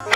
Okay,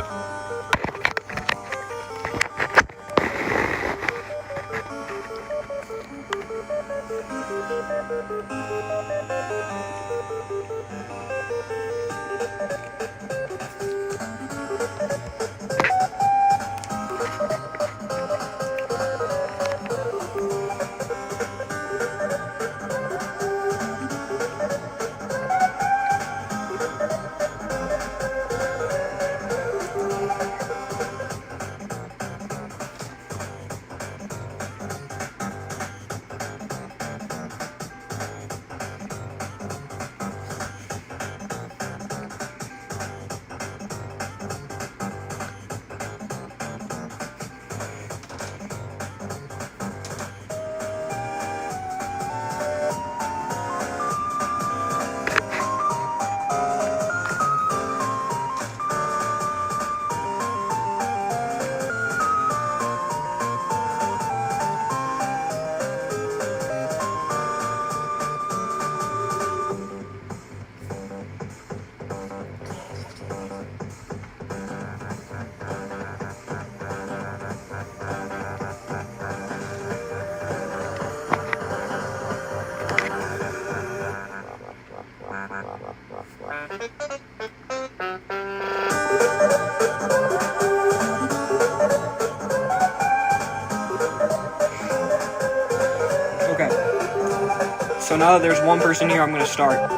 so now that there's one person here, I'm going to start.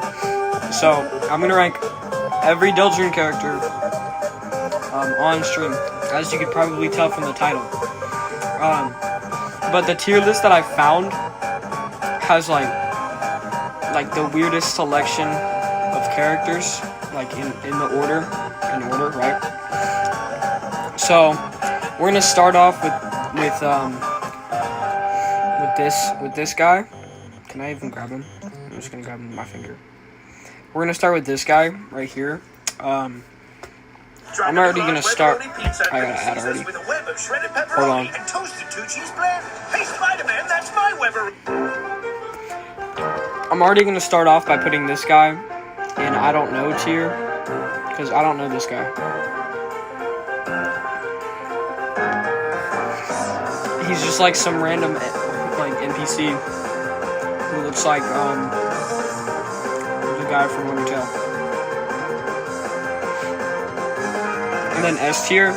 So, I'm going to rank every Deltarune character on stream, as you could probably tell from the title. But the tier list that I found has like the weirdest selection of characters, like in order, right? So we're gonna start off with this guy. Can I even grab him? I'm just gonna grab him with my finger. We're gonna start with this guy right here. I'm already gonna start. I gotta add already. Hold on. I'm already gonna start off by putting this guy in I don't know tier, because I don't know this guy. He's just like some random like NPC who looks like the guy from Undertale. And then S tier,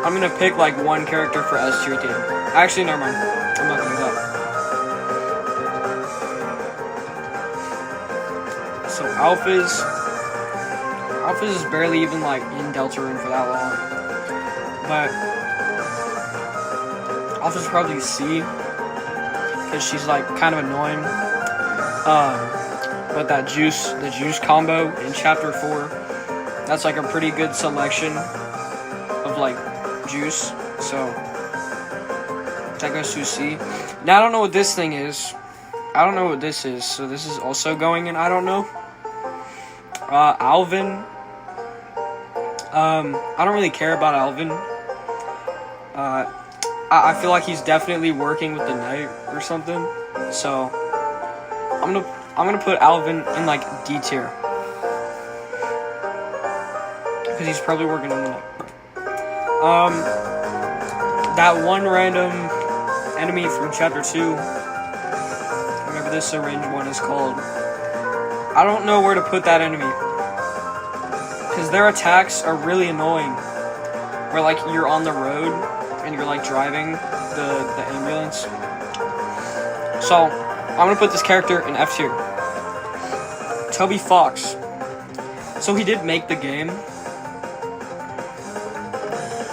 I'm gonna pick like one character for S tier team. Actually, never mind. I'm not gonna do that. So Alphys is barely even like in Deltarune for that long, but Alphys probably C, because she's like kind of annoying. But the juice combo in chapter 4, that's like a pretty good selection of like juice. So that goes to C. Now I don't know what this thing is. I don't know what this is. So this is also going in I don't know. Alvin. I don't really care about Alvin. I feel like he's definitely working with the knight or something. So I'm gonna put Alvin in like D tier, because he's probably working on the knight. That one random enemy from chapter 2, whatever this syringe one is called, I don't know where to put that enemy, because their attacks are really annoying. Where like you're on the road and you're like driving the ambulance. So I'm gonna put this character in F tier. Toby Fox. So he did make the game.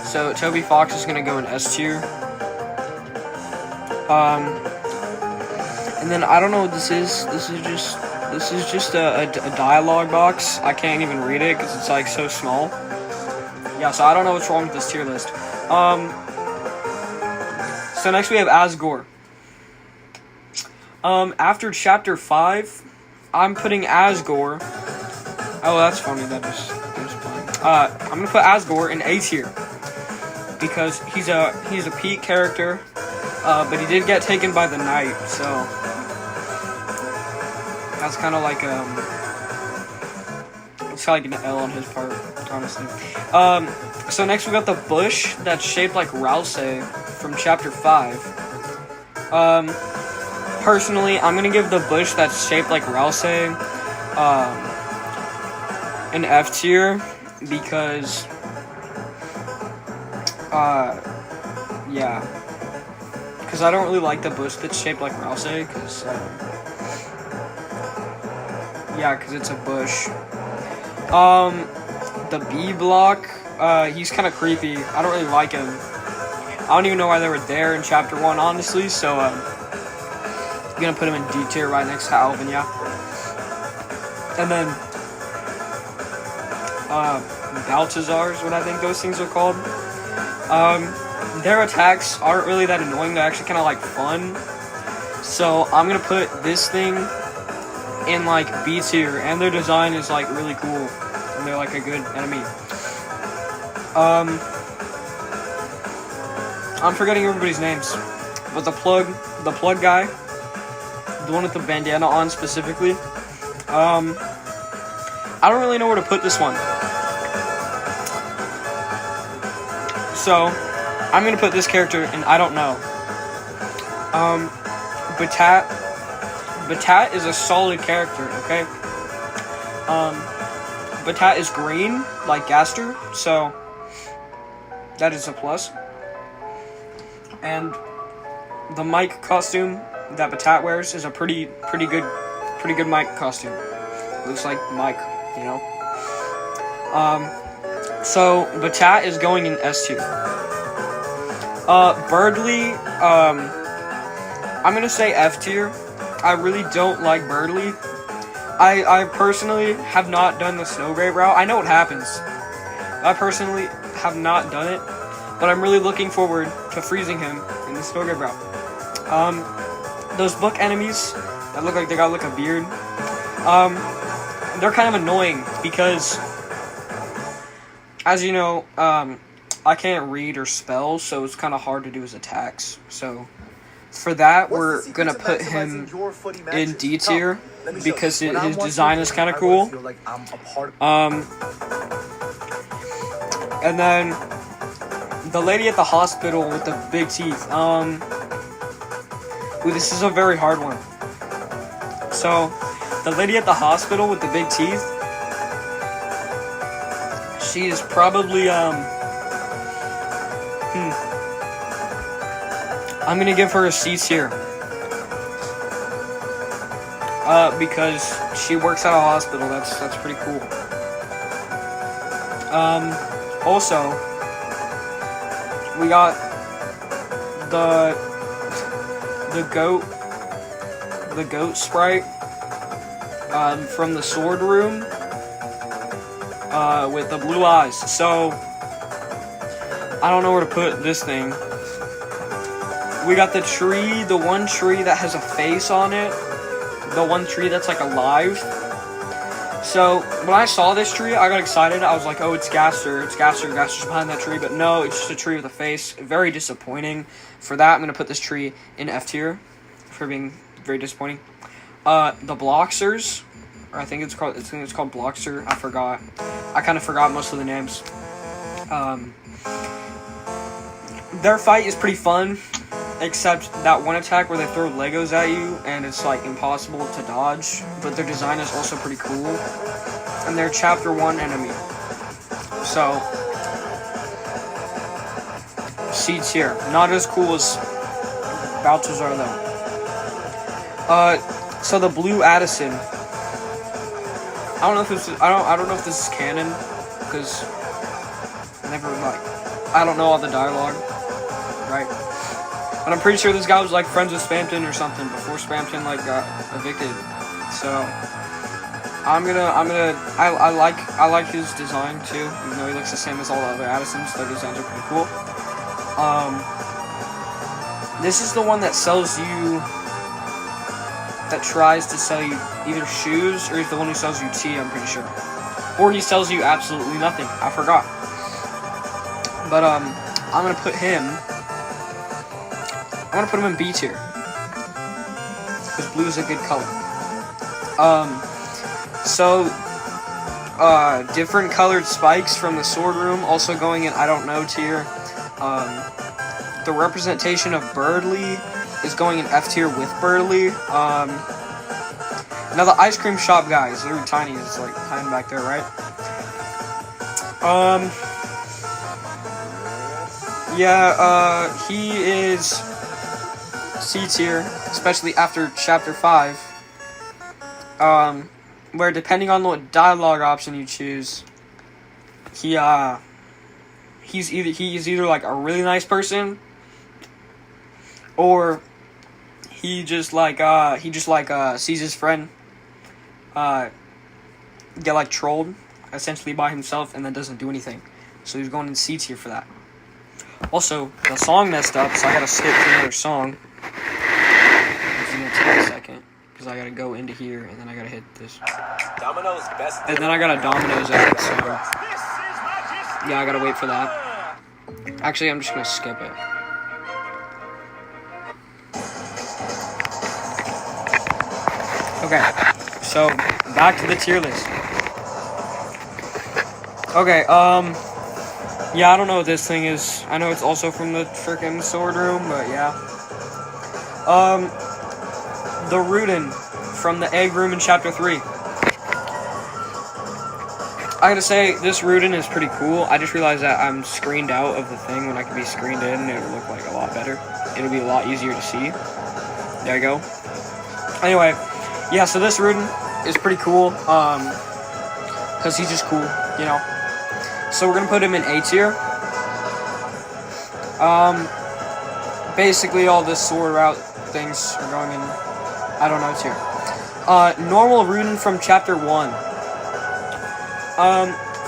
So Toby Fox is gonna go in S tier. And then I don't know what this is. This is just a dialogue box. I can't even read it because it's like so small. Yeah, so I don't know what's wrong with this tier list. So next we have Asgore. After chapter 5, I'm putting Asgore. Oh, that's funny. That just playing. I'm gonna put Asgore in A tier, because he's a peak character, but he did get taken by the knight, so that's kind of like it's kind of like an L on his part. honestly. So next we got the bush that's shaped like Rousey from chapter 5. Personally, I'm gonna give the bush that's shaped like Rousey an F tier because yeah, because I don't really like the bush that's shaped like Rousey because yeah, because it's a bush. The B block, he's kind of creepy. I don't really like him. I don't even know why they were there in chapter 1, honestly, so, I'm gonna put him in D tier right next to Alvin, yeah. And then, Baltazars, what I think those things are called. Their attacks aren't really that annoying, they're actually kind of, like, fun. So, I'm gonna put this thing in, like, B tier, and their design is, like, really cool. And they're like a good enemy. I'm forgetting everybody's names, but the plug guy, the one with the bandana on specifically, I don't really know where to put this one. So, I'm gonna put this character in I don't know. Batat is a solid character, okay? Batat is green, like Gaster, so that is a plus. And the Mike costume that Batat wears is a pretty good Mike costume. Looks like Mike, you know. So Batat is going in S tier. Birdly, I'm gonna say F tier. I really don't like Birdly. I personally have not done the Snowgrave route. I know what happens. I personally have not done it, but I'm really looking forward to freezing him in the Snowgrave route. Those book enemies that look like they got like a beard, they're kind of annoying because, as you know, I can't read or spell, so it's kind of hard to do his attacks. So for that, we're gonna put him in D tier because his design is kind of cool. And then the lady at the hospital with the big teeth. Ooh, this is a very hard one. So the lady at the hospital with the big teeth, she is probably I'm gonna give her a C tier. Because she works at a hospital. That's pretty cool. Also, we got the goat sprite from the sword room with the blue eyes. So I don't know where to put this thing. We got the tree, the one tree that has a face on it. The one tree that's like alive. So when I saw this tree, I got excited. I was like, oh, it's Gaster. Gaster's behind that tree. But no, it's just a tree with a face. Very disappointing. For that, I'm going to put this tree in F tier. For being very disappointing. The Bloxers. Or I think it's called Bloxer. I forgot. I kind of forgot most of the names. Their fight is pretty fun. Except that one attack where they throw Legos at you and it's like impossible to dodge, but their design is also pretty cool. And they're chapter 1 enemy. So C tier. Not as cool as Baltazar though. So the blue Addison. I don't know if this is, I don't know if this is canon, because I don't know all the dialogue, right? But I'm pretty sure this guy was like friends with Spamton or something before Spamton like got evicted. So I like his design too, even though he looks the same as all the other Addisons. Their designs are pretty cool. This is the one that tries to sell you either shoes, or he's the one who sells you tea, I'm pretty sure. Or he sells you absolutely nothing. I forgot. But I'm gonna put him in B tier. Because blue is a good color. So different colored spikes from the sword room, also going in I don't know tier. The representation of Birdly is going in F tier with Birdly. Now the ice cream shop guys, they're tiny, it's like hiding back there, right? Yeah, he is C tier, especially after chapter 5. Where depending on what dialogue option you choose, he's either like a really nice person, or he just sees his friend get like trolled essentially by himself and then doesn't do anything. So he's going in C tier for that. Also, the song messed up, so I gotta skip to another song. It's gonna take a second because I gotta go into here and then I gotta hit this. Domino's best. And then I got a Domino's ad, so yeah, I gotta wait for that. Actually, I'm just gonna skip it. Okay, so back to the tier list. Okay, yeah, I don't know what this thing is. I know it's also from the frickin' sword room, but yeah. The Rudin from the egg room in chapter 3. I gotta say, this Rudin is pretty cool. I just realized that I'm screened out of the thing when I could be screened in, and it would look like a lot better. It'll be a lot easier to see. There you go. Anyway, yeah, so this Rudin is pretty cool, because he's just cool, you know. So we're gonna put him in A tier. Basically all this sword route things are going in I don't know tier. Normal Rudin from chapter 1.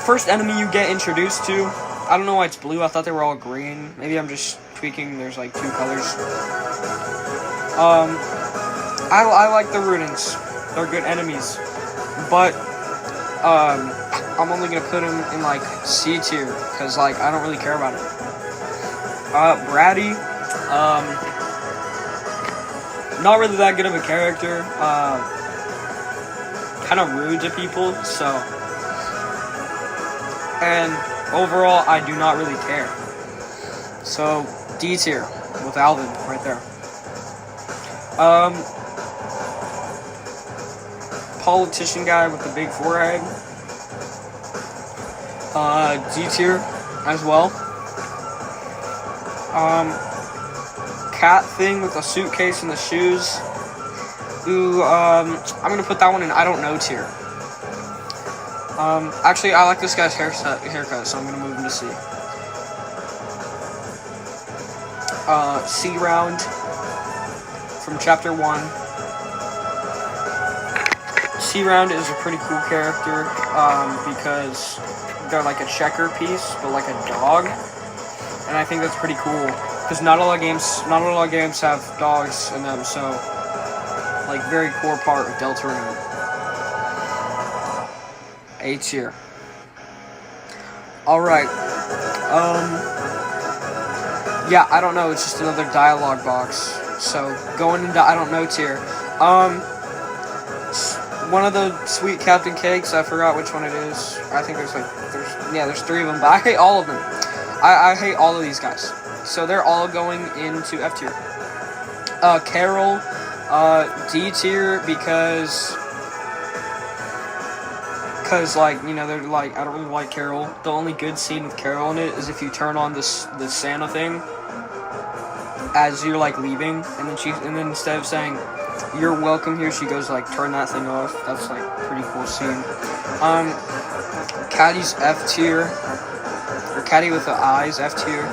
First enemy you get introduced to. I don't know why it's blue. I thought they were all green. Maybe I'm just tweaking. There's like 2 colors. I like the Rudins. They're good enemies. But I'm only gonna put him in like C tier because like I don't really care about it. Bratty, not really that good of a character. Kind of rude to people, so. And overall, I do not really care. So D tier with Alvin right there. Politician guy with the big forehead. D tier as well. Cat thing with the suitcase and the shoes. Ooh, I'm gonna put that one in I don't know tier. Actually, I like this guy's haircut, so I'm gonna move him to C. C round from chapter 1. C round is a pretty cool character, because they're like a checker piece, but like a dog, and I think that's pretty cool. Because not a lot of games have dogs in them, so like very core part of Deltarune. A tier. All right. Yeah, I don't know. It's just another dialogue box. So going into I don't know tier. One of the sweet Captain Cakes. I forgot which one it is. I think there's 3 of them, but I hate all of them. I hate all of these guys. So they're all going into F tier. Carol, D tier because like, you know, they're like, I don't really like Carol. The only good scene with Carol in it is if you turn on the Santa thing as you're like leaving, and then instead of saying you're welcome here, she goes like turn that thing off. That's like a pretty cool scene. Caddy's F tier, or Caddy with the I is F tier.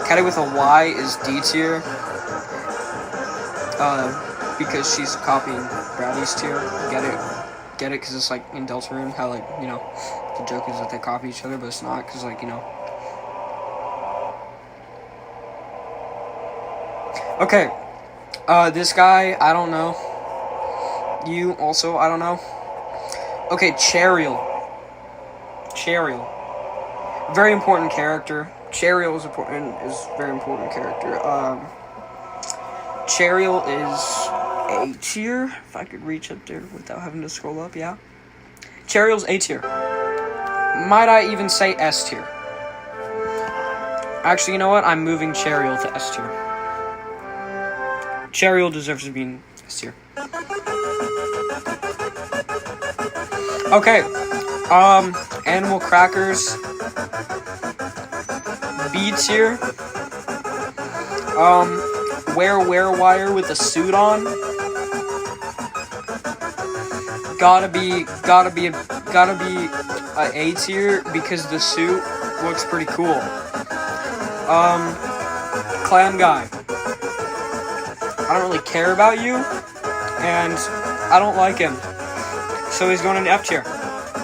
Caddy with a Y is D tier. Because she's copying Bradley's tier. Get it? Because it's like in Deltarune, how like, you know, the joke is that they copy each other, but it's not, because like, you know. Okay. This guy, I don't know. You also, I don't know. Okay, Chariel. Very important character. Chariel is a very important character. Chariel is A tier, if I could reach up there without having to scroll up, yeah. Chariel's A tier. Might I even say S tier? Actually, you know what? I'm moving Cheryl to S tier. Cheryl deserves to be in S tier. Okay. Animal Crackers. B tier. Wear wire with a suit on. Gotta be a A tier because the suit looks pretty cool. Clam Guy. I don't really care about you, and I don't like him, so he's going in F tier.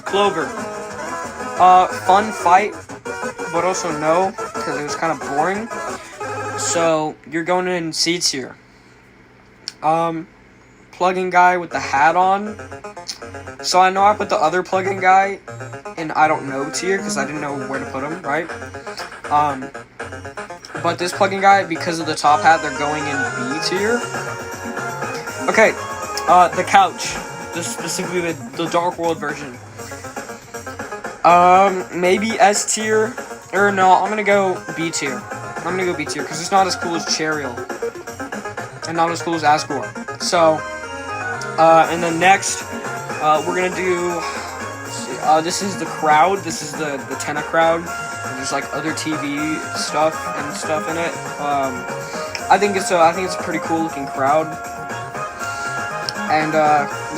Clover. Fun fight, but also no, because it was kind of boring. So you're going in C tier. Plug-in guy with the hat on. So I know I put the other plug-in guy in I don't know tier because I didn't know where to put him, right? But this plug-in guy, because of the top hat, they're going in B tier. Okay, the couch. This specifically the Dark World version. Maybe S tier. Or no, I'm gonna go B tier. I'm gonna go B tier because it's not as cool as Cheryl. And not as cool as Asgore. So, and then next, we're gonna do, this is the crowd. This is the Tenna crowd. There's like other TV stuff in it. I think it's a pretty cool looking crowd. And,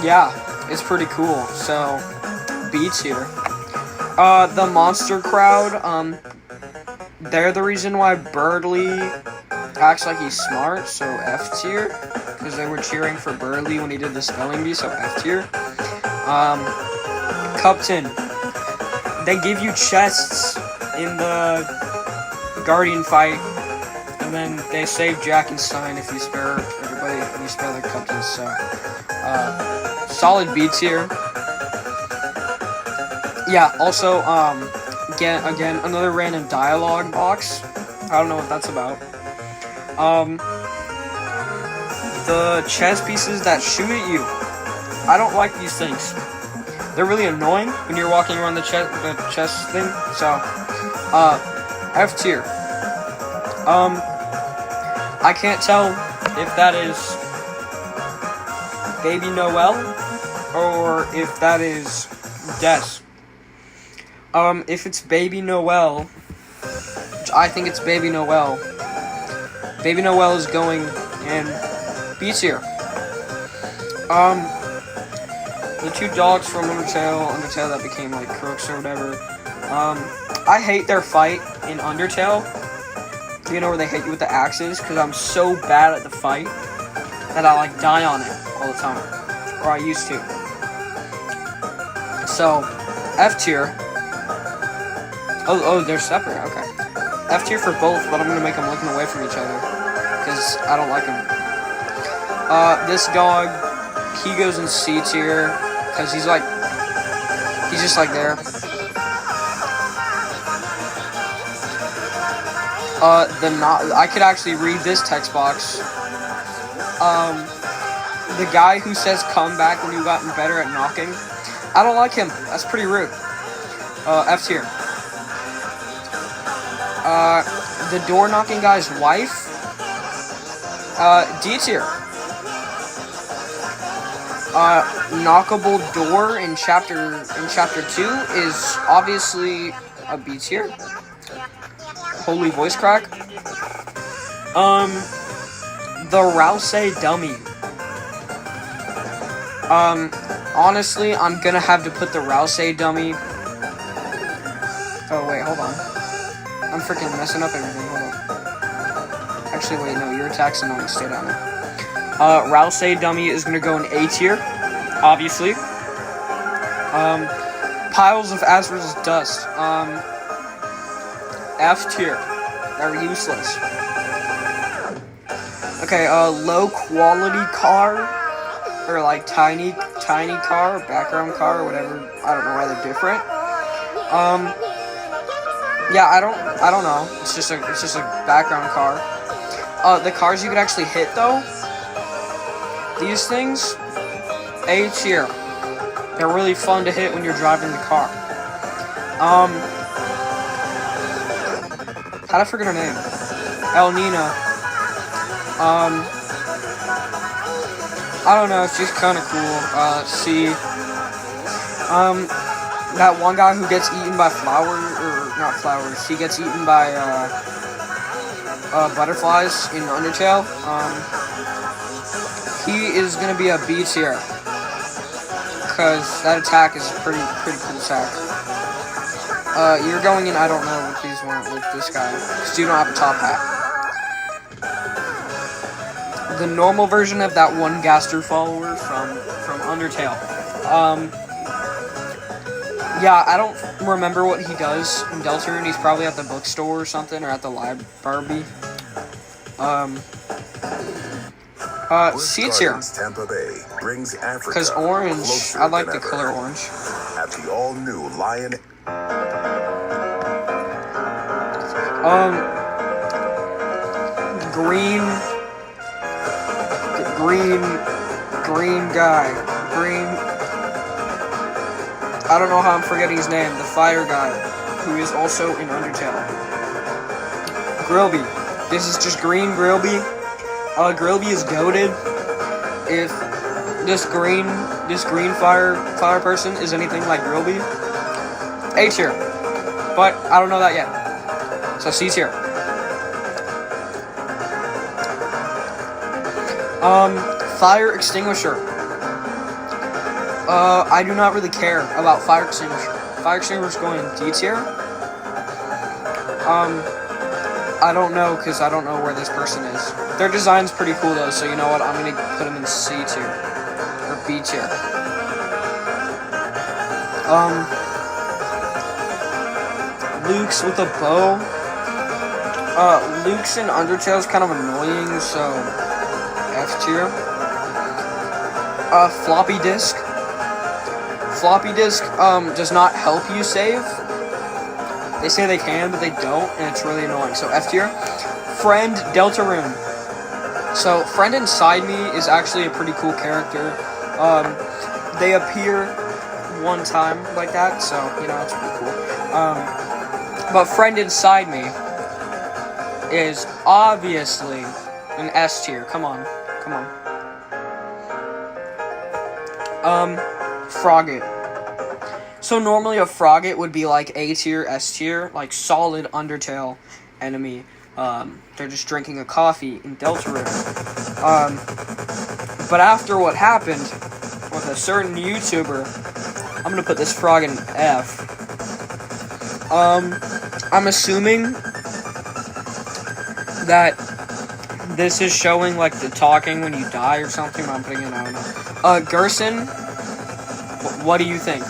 yeah, it's pretty cool. So, B tier. The monster crowd, they're the reason why Birdly acts like he's smart, so F tier, because they were cheering for Birdly when he did the spelling bee, so F tier. Cupton, they give you chests in the Guardian fight, and then they save Jack and Stein if you spare everybody, if you spare their Cuptons, so, solid B tier. Yeah, also, again, another random dialogue box. I don't know what that's about. The chess pieces that shoot at you. I don't like these things. They're really annoying when you're walking around the chess thing. So, F tier. I can't tell if that is Baby Noel or if that is Des. If it's Baby Noel, which I think it's Baby Noel, Baby Noel is going in B tier. The two dogs from Undertale that became like crooks or whatever. I hate their fight in Undertale. You know where they hit you with the axes? Because I'm so bad at the fight that I like die on it all the time. Or I used to. So, F tier. Oh, they're separate, okay. F tier for both, but I'm gonna make them looking away from each other. Because I don't like them. This dog, he goes in C tier. Because he's just like there. I could actually read this text box. The guy who says come back when you've gotten better at knocking. I don't like him. That's pretty rude. F tier. The door knocking guy's wife. D tier. Knockable door in chapter 2 is obviously a B tier. Holy voice crack. The Rousey dummy. Honestly, I'm gonna have to put the Rousey dummy. Oh wait, hold on. I'm freaking messing up everything. Hold on. Actually, wait, no, your attack's annoying. Stay down there. Rousey dummy is gonna go in A tier, obviously. Piles of Azrael's dust. F tier. They're useless. Okay, low quality car, or like tiny car, background car, or whatever. I don't know why they're different. Yeah, I don't know. It's just a background car. The cars you could actually hit though. These things, A tier. They're really fun to hit when you're driving the car. How'd I forget her name? El Nina. I don't know, she's kind of cool. Let's see. That one guy who gets eaten by not flowers, he gets eaten by, butterflies in Undertale. He is gonna be a B tier. Because that attack is a pretty cool attack. You're going in, I don't know with these one, with this guy. Because you don't have a top hat. The normal version of that one Gaster follower from Undertale. Yeah, I don't remember what he does in Deltarune. He's probably at the bookstore or something, or at the library. C tier. Because orange, I like the color orange. At the all-new Lion. Green guy. I don't know how I'm forgetting his name. The fire guy, who is also in Undertale. Grillby. This is just green Grillby. Grillby is goated. If this green fire person is anything like Grillby, A tier. But I don't know that yet. So C tier. Fire extinguisher. I do not really care about fire extinguisher. Fire extinguisher going in D tier. I don't know, because I don't know where this person is. Their design's pretty cool though, so you know what? I'm gonna put them in C tier. Or B tier. Luke's with a bow. Luke's in Undertale's kind of annoying, so F tier. Floppy disk. Floppy disk, does not help you save. They say they can, but they don't, and it's really annoying. So F tier. Friend Deltarune. So Friend Inside Me is actually a pretty cool character. They appear one time like that, so you know it's pretty cool. But Friend Inside Me is obviously an S tier. Come on. Frogget. So normally a Frogget would be like A tier, S tier, like solid Undertale enemy. They're just drinking a coffee in Deltarune. But after what happened with a certain YouTuber, I'm gonna put this frog in F. I'm assuming that this is showing like the talking when you die or something. I'm putting it, I don't know. Gerson, what do you think?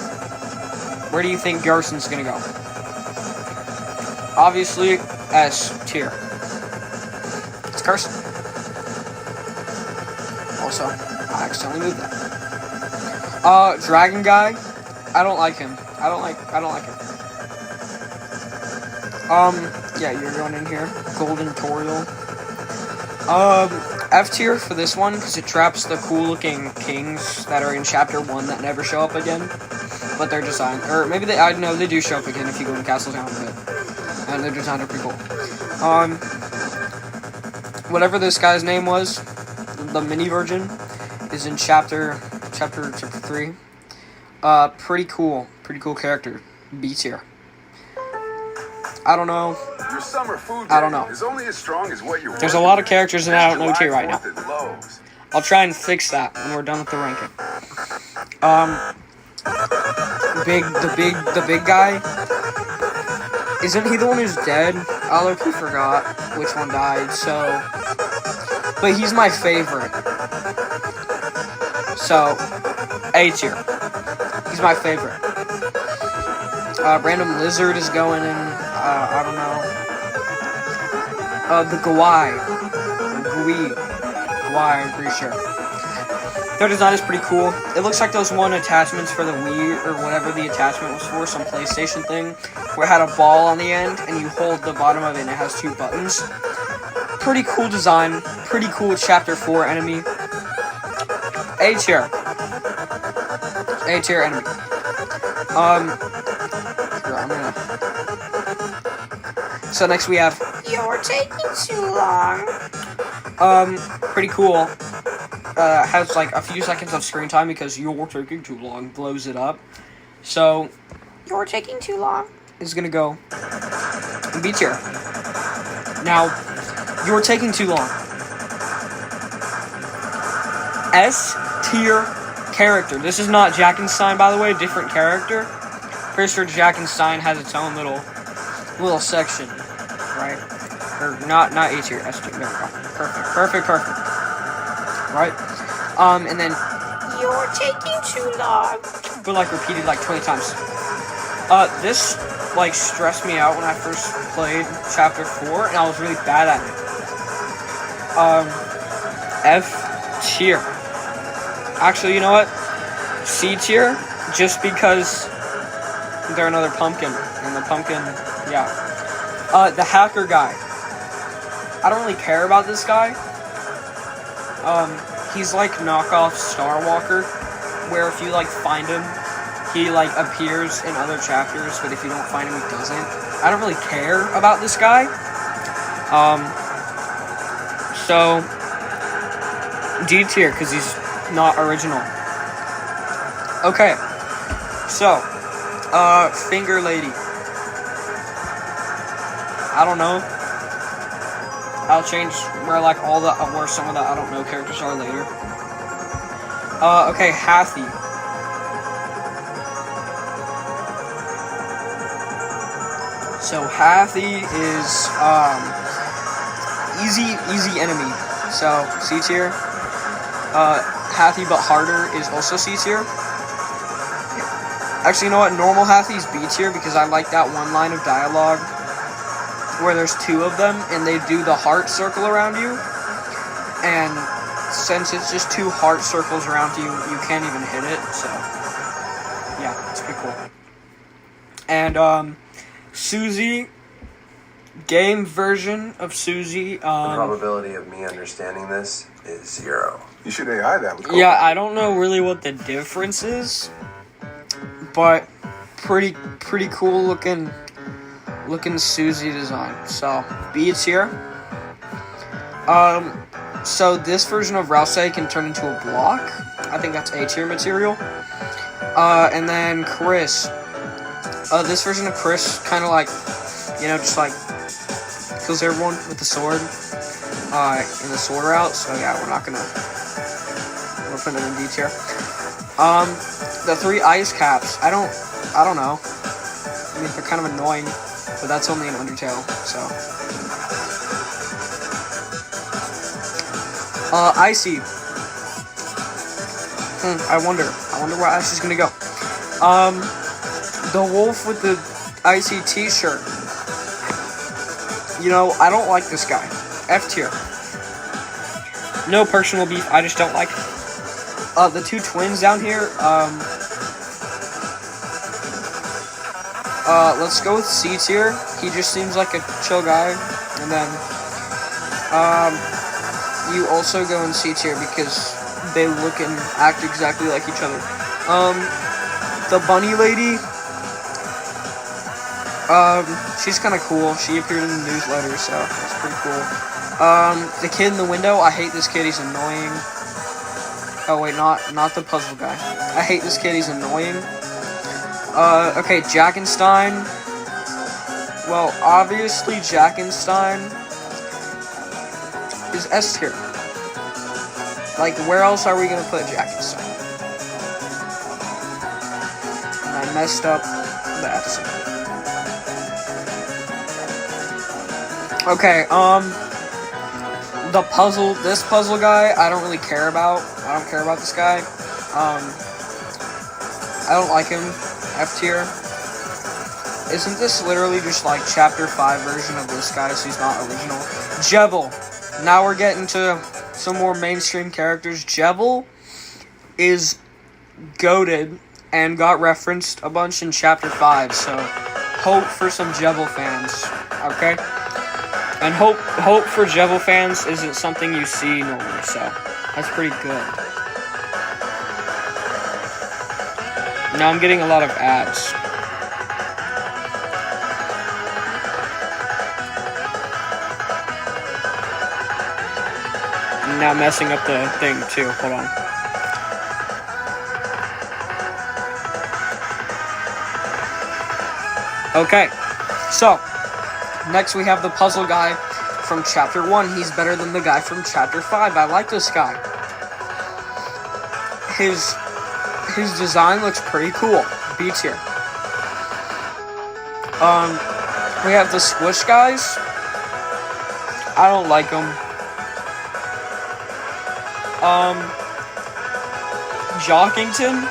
Where do you think Gerson's gonna go? Obviously, S tier. It's Gerson. Also, I accidentally moved that. Dragon guy, I don't like him. I don't like him. Yeah, you're going in here. Golden Toriel. F tier for this one, because it traps the cool-looking kings that are in Chapter 1 that never show up again. But they're designed, or maybe I know they do show up again if you go in Castle Town, but and their designs are pretty cool. Whatever this guy's name was, the mini version, is in chapter 3. Pretty cool character. B tier. I don't know. Your summer food I don't know. is only as strong as what you're There's a lot of characters that I don't know tier right now. I'll try and fix that when we're done with the ranking. The big guy. Isn't he the one who's dead? I look, he forgot which one died, so. But he's my favorite. So, A tier. He's my favorite. Random lizard is going in, I don't know. The Gui, I'm pretty sure. Their design is pretty cool. It looks like those one attachments for the Wii, or whatever the attachment was for, some PlayStation thing, where it had a ball on the end, and you hold the bottom of it, and it has 2 buttons. Pretty cool design. Pretty cool Chapter 4 enemy. A tier. A tier enemy. Here, I'm gonna So next we have You're taking too long. pretty cool. Has like a few seconds of screen time because you're taking too long. Blows it up. So You're taking too long. is gonna go B tier. Now, you're taking too long. S tier character. This is not Jackenstein, by the way. Different character. Pretty sure Jackenstein has its own little section, right? Or not A tier. S tier. There we go. Perfect. Right. And then You're taking too long. but like repeated like 20 times. This like stressed me out when I first played chapter 4, and I was really bad at it. F tier. Actually, you know what? C tier, just because they're another pumpkin, and the pumpkin, yeah. The hacker guy. I don't really care about this guy. He's like knockoff Star Walker, where if you like find him, he like appears in other chapters, but if you don't find him, he doesn't. I don't really care about this guy. So D tier because he's not original. Okay, so Finger Lady. I don't know. I'll change where some of the I don't know characters are later. Okay, Hathy. So Hathy is easy enemy. So C tier. Hathy but harder is also C tier. Actually, you know what? Normal Hathy is B tier because I like that one line of dialogue where there's two of them and they do the heart circle around you. And since it's just two heart circles around you, you can't even hit it. So yeah, it's pretty cool. And Susie, game version of Susie. The probability of me understanding this is 0. You should AI that. With Yeah, I don't know really what the difference is, but pretty cool looking Susie design. So B tier. So this version of Rouse can turn into a block. I think that's A tier material. And then Chris. This version of Chris kind of like, just like kills everyone with the sword. In the sword route. So yeah, we're putting it in D tier. The 3 ice caps. I don't know. I mean, they're kind of annoying, but that's only in Undertale. So. Icy. I wonder where Icy's gonna go. The wolf with the Icy t-shirt. I don't like this guy. F tier. No personal beef, I just don't like him. The 2 twins down here, let's go with C tier. He just seems like a chill guy. And then, you also go in C tier because they look and act exactly like each other. The bunny lady, she's kind of cool. She appeared in the newsletter, so that's pretty cool. The kid in the window, I hate this kid, he's annoying. Oh wait, not the puzzle guy. I hate this kid, he's annoying. Okay, Jackenstein. Well, obviously Jackenstein is S tier. Like, where else are we gonna put Jackenstein? And I messed up the F symbol. Okay, this puzzle guy, I don't really care about. I don't care about this guy. I don't like him. F tier. Isn't this literally just like chapter 5 version of this guy, so he's not original? Jebel. Now we're getting to some more mainstream characters. Jebel is goated and got referenced a bunch in chapter 5, so hope for some Jebel fans, okay? And hope for Jebel fans isn't something you see normally, so that's pretty good. Now I'm getting a lot of ads. now messing up the thing too. Hold on. Okay, so next we have the puzzle guy from chapter 1. He's better than the guy from chapter 5. I like this guy. His design looks pretty cool. B tier. We have the squish guys. I don't like them. Jockington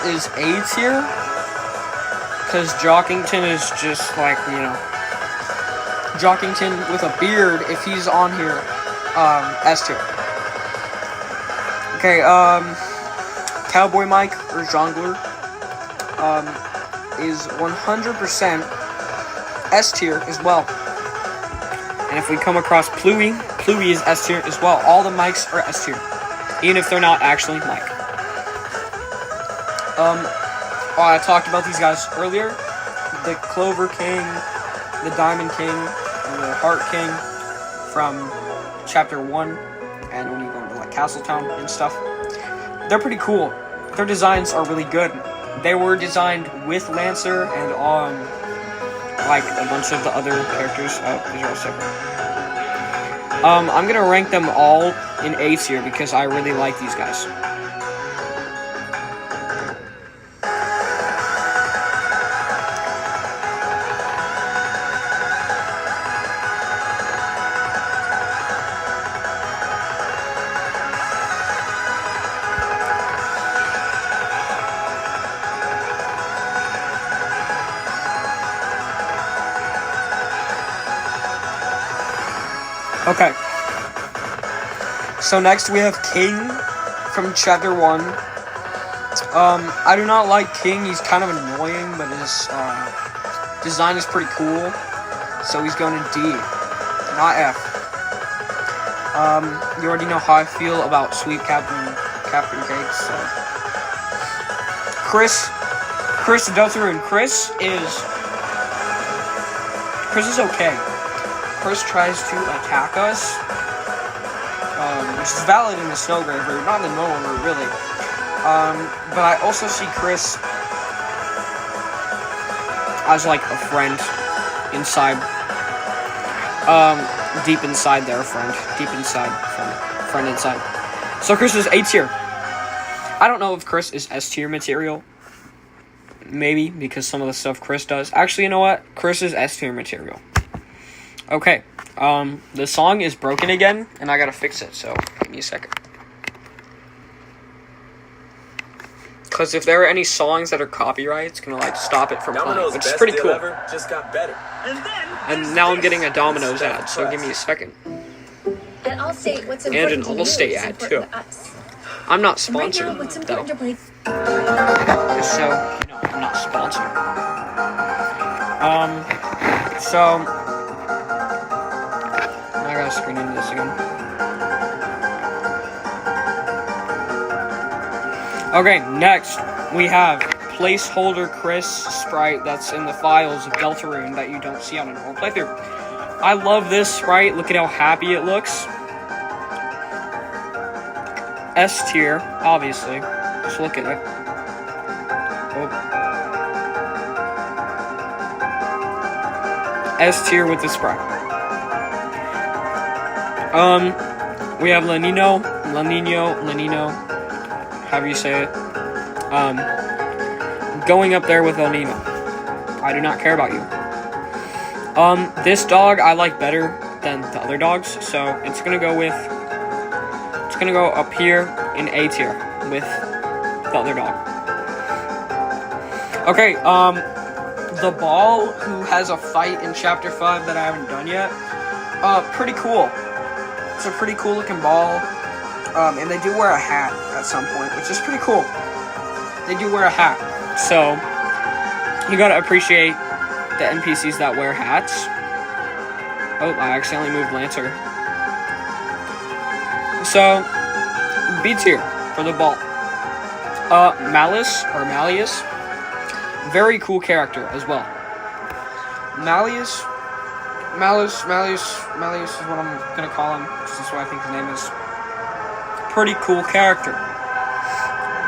is A tier, because Jockington is just like, you know, Jockington with a beard, if he's on here, S tier. Okay, Cowboy Mike, or Jongler, is 100% S tier as well. And if we come across Pluey is S tier as well. All the mics are S tier, even if they're not actually Mike. I talked about these guys earlier. The Clover King, the Diamond King, and the Heart King from chapter 1, and when you go into like Castletown and stuff. They're pretty cool. Their designs are really good. They were designed with Lancer and like a bunch of the other characters. Oh, these are all separate. I'm gonna rank them all in A tier because I really like these guys. Okay. So next we have King from chapter 1. I do not like King. He's kind of annoying, but his design is pretty cool. So he's going to D, not F. You already know how I feel about Sweet Captain Cakes. So. Chris Deltarune. Chris is okay. Chris tries to attack us, which is valid in the Snow Graveyard, not in the normal route, really. But I also see Chris as like a friend inside, deep inside there, friend inside. So Chris is A tier. I don't know if Chris is S tier material. Maybe, because some of the stuff Chris does. Actually, you know what? Chris is S tier material. Okay, the song is broken again, and I gotta fix it, so give me a second. Because if there are any songs that are copyright, it's gonna, like, stop it from playing, which is pretty cool. Just got better. And now I'm getting a Domino's ad, so give me a second. And I'll state what's And important an to Allstate you is ad, important too. to us. I'm not And right sponsored, now, what's though. important to play. Just so, you know, I'm not sponsored. So... I gotta screen into this again. Okay, next we have placeholder Chris sprite that's in the files of Deltarune that you don't see on a normal playthrough. I love this sprite. Look at how happy it looks. S tier, obviously. Just look at it. Oh. S tier with the sprite. We have Lanino, however you say it. Going up there with El Nino. I do not care about you. This dog I like better than the other dogs, so it's gonna go up here in A tier with the other dog. Okay, the ball who has a fight in chapter 5 that I haven't done yet. Pretty cool. It's a pretty cool looking ball. And they do wear a hat at some point, which is pretty cool. They do wear a hat. So, you gotta appreciate the NPCs that wear hats. Oh, I accidentally moved Lancer. So, B tier for the ball. Malleus, very cool character as well. Malleus Malleus is what I'm gonna call him, because that's what I think his name is. Pretty cool character.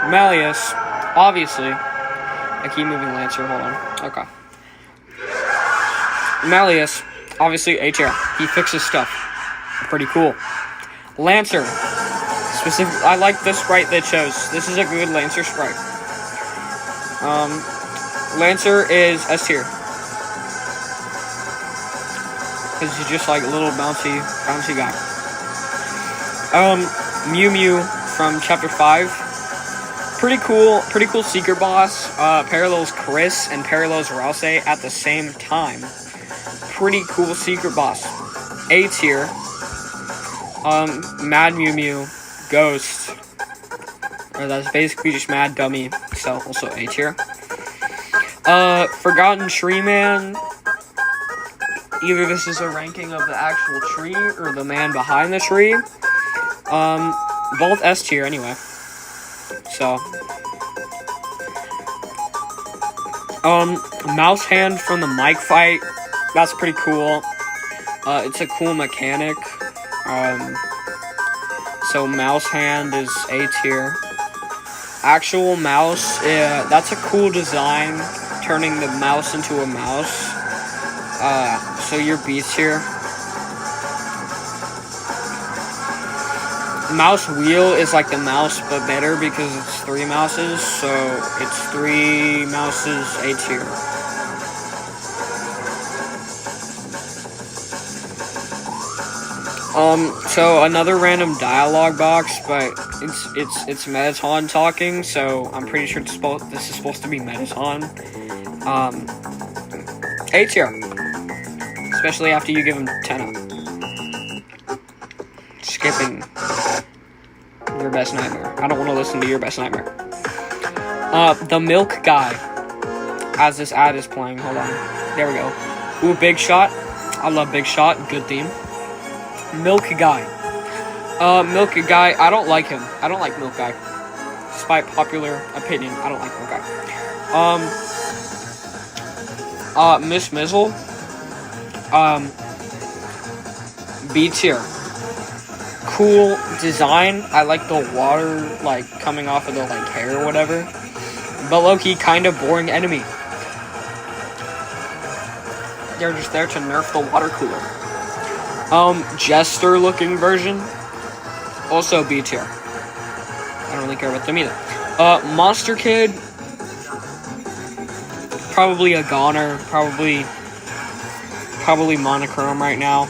Malleus, obviously. I keep moving Lancer, hold on. Okay. Malleus, obviously A tier. He fixes stuff. Pretty cool. Lancer. I like the sprite they chose. This is a good Lancer sprite. Lancer is S tier. Because he's just like a little bouncy guy. Mew Mew from Chapter 5. Pretty cool secret boss. Parallels Chris and parallels Rouse at the same time. Pretty cool secret boss. A tier. Mad Mew Mew. Ghost. Or that's basically just Mad Dummy. So also A tier. Forgotten Tree Man. Either this is a ranking of the actual tree or the man behind the tree. Both S tier anyway. So. Mouse Hand from the mic fight. That's pretty cool. It's a cool mechanic. So Mouse Hand is A tier. Actual mouse, that's a cool design. Turning the mouse into a mouse. So you're B tier. Mouse wheel is like the mouse but better because it's 3 mouses, so it's 3 mouses A tier. So another random dialogue box, but it's Mettaton talking, so I'm pretty sure this is supposed to be Mettaton. A tier. Especially after you give him 10 up. Skipping Your Best Nightmare. I don't want to listen to Your Best Nightmare. The Milk Guy. As this ad is playing. Hold on. There we go. Ooh, Big Shot. I love Big Shot. Good theme. Milk Guy. Milk Guy. I don't like him. I don't like Milk Guy. Despite popular opinion, I don't like Milk Guy. Miss Mizzle. B tier. Cool design. I like the water, like, coming off of the, like, hair or whatever. But low-key, kind of boring enemy. They're just there to nerf the water cooler. Jester-looking version. Also B tier. I don't really care about them either. Monster Kid. Probably a goner. Probably monochrome right now.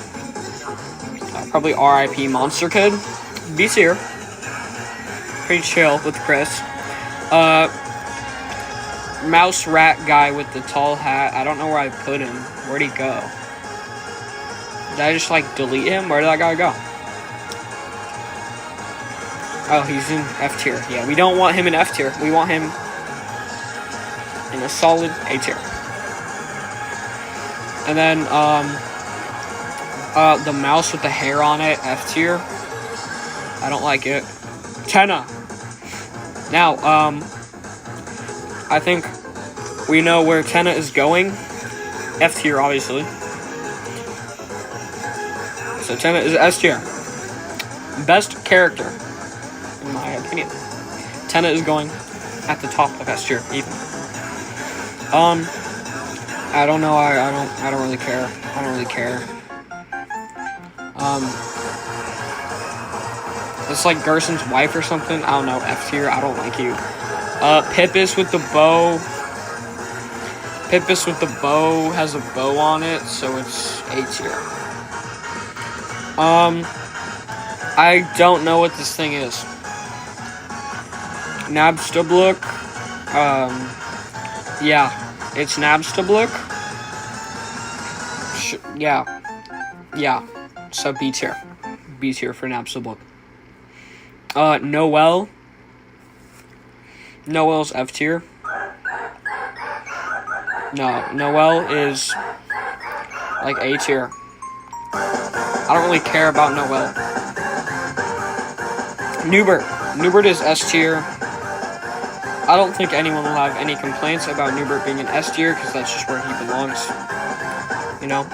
Probably RIP Monster Kid. B tier. Pretty chill with Chris. Mouse Rat guy with the tall hat. I don't know where I put him. Where'd he go? Did I just like delete him? Where did that guy go? Oh, he's in F tier. Yeah, we don't want him in F tier. We want him in a solid A tier. And then, the mouse with the hair on it, F tier. I don't like it. Tenna. Now, I think we know where Tenna is going. F tier, obviously. So Tenna is S tier. Best character, in my opinion. Tenna is going at the top of S tier, even. I don't know. I don't really care. I don't really care. It's like Gerson's wife or something. I don't know. F tier. I don't like you. Pippus with the bow. Pippus with the bow has a bow on it, so it's A tier. I don't know what this thing is. Nabstabluk. Yeah, it's Nabstabluk. Yeah. So B tier. B tier for Nabstabluk. Noelle. Noelle's F tier. No, Noelle is like A tier. I don't really care about Noelle. Newbert is S tier. I don't think anyone will have any complaints about Newbert being an S tier because that's just where he belongs. You know?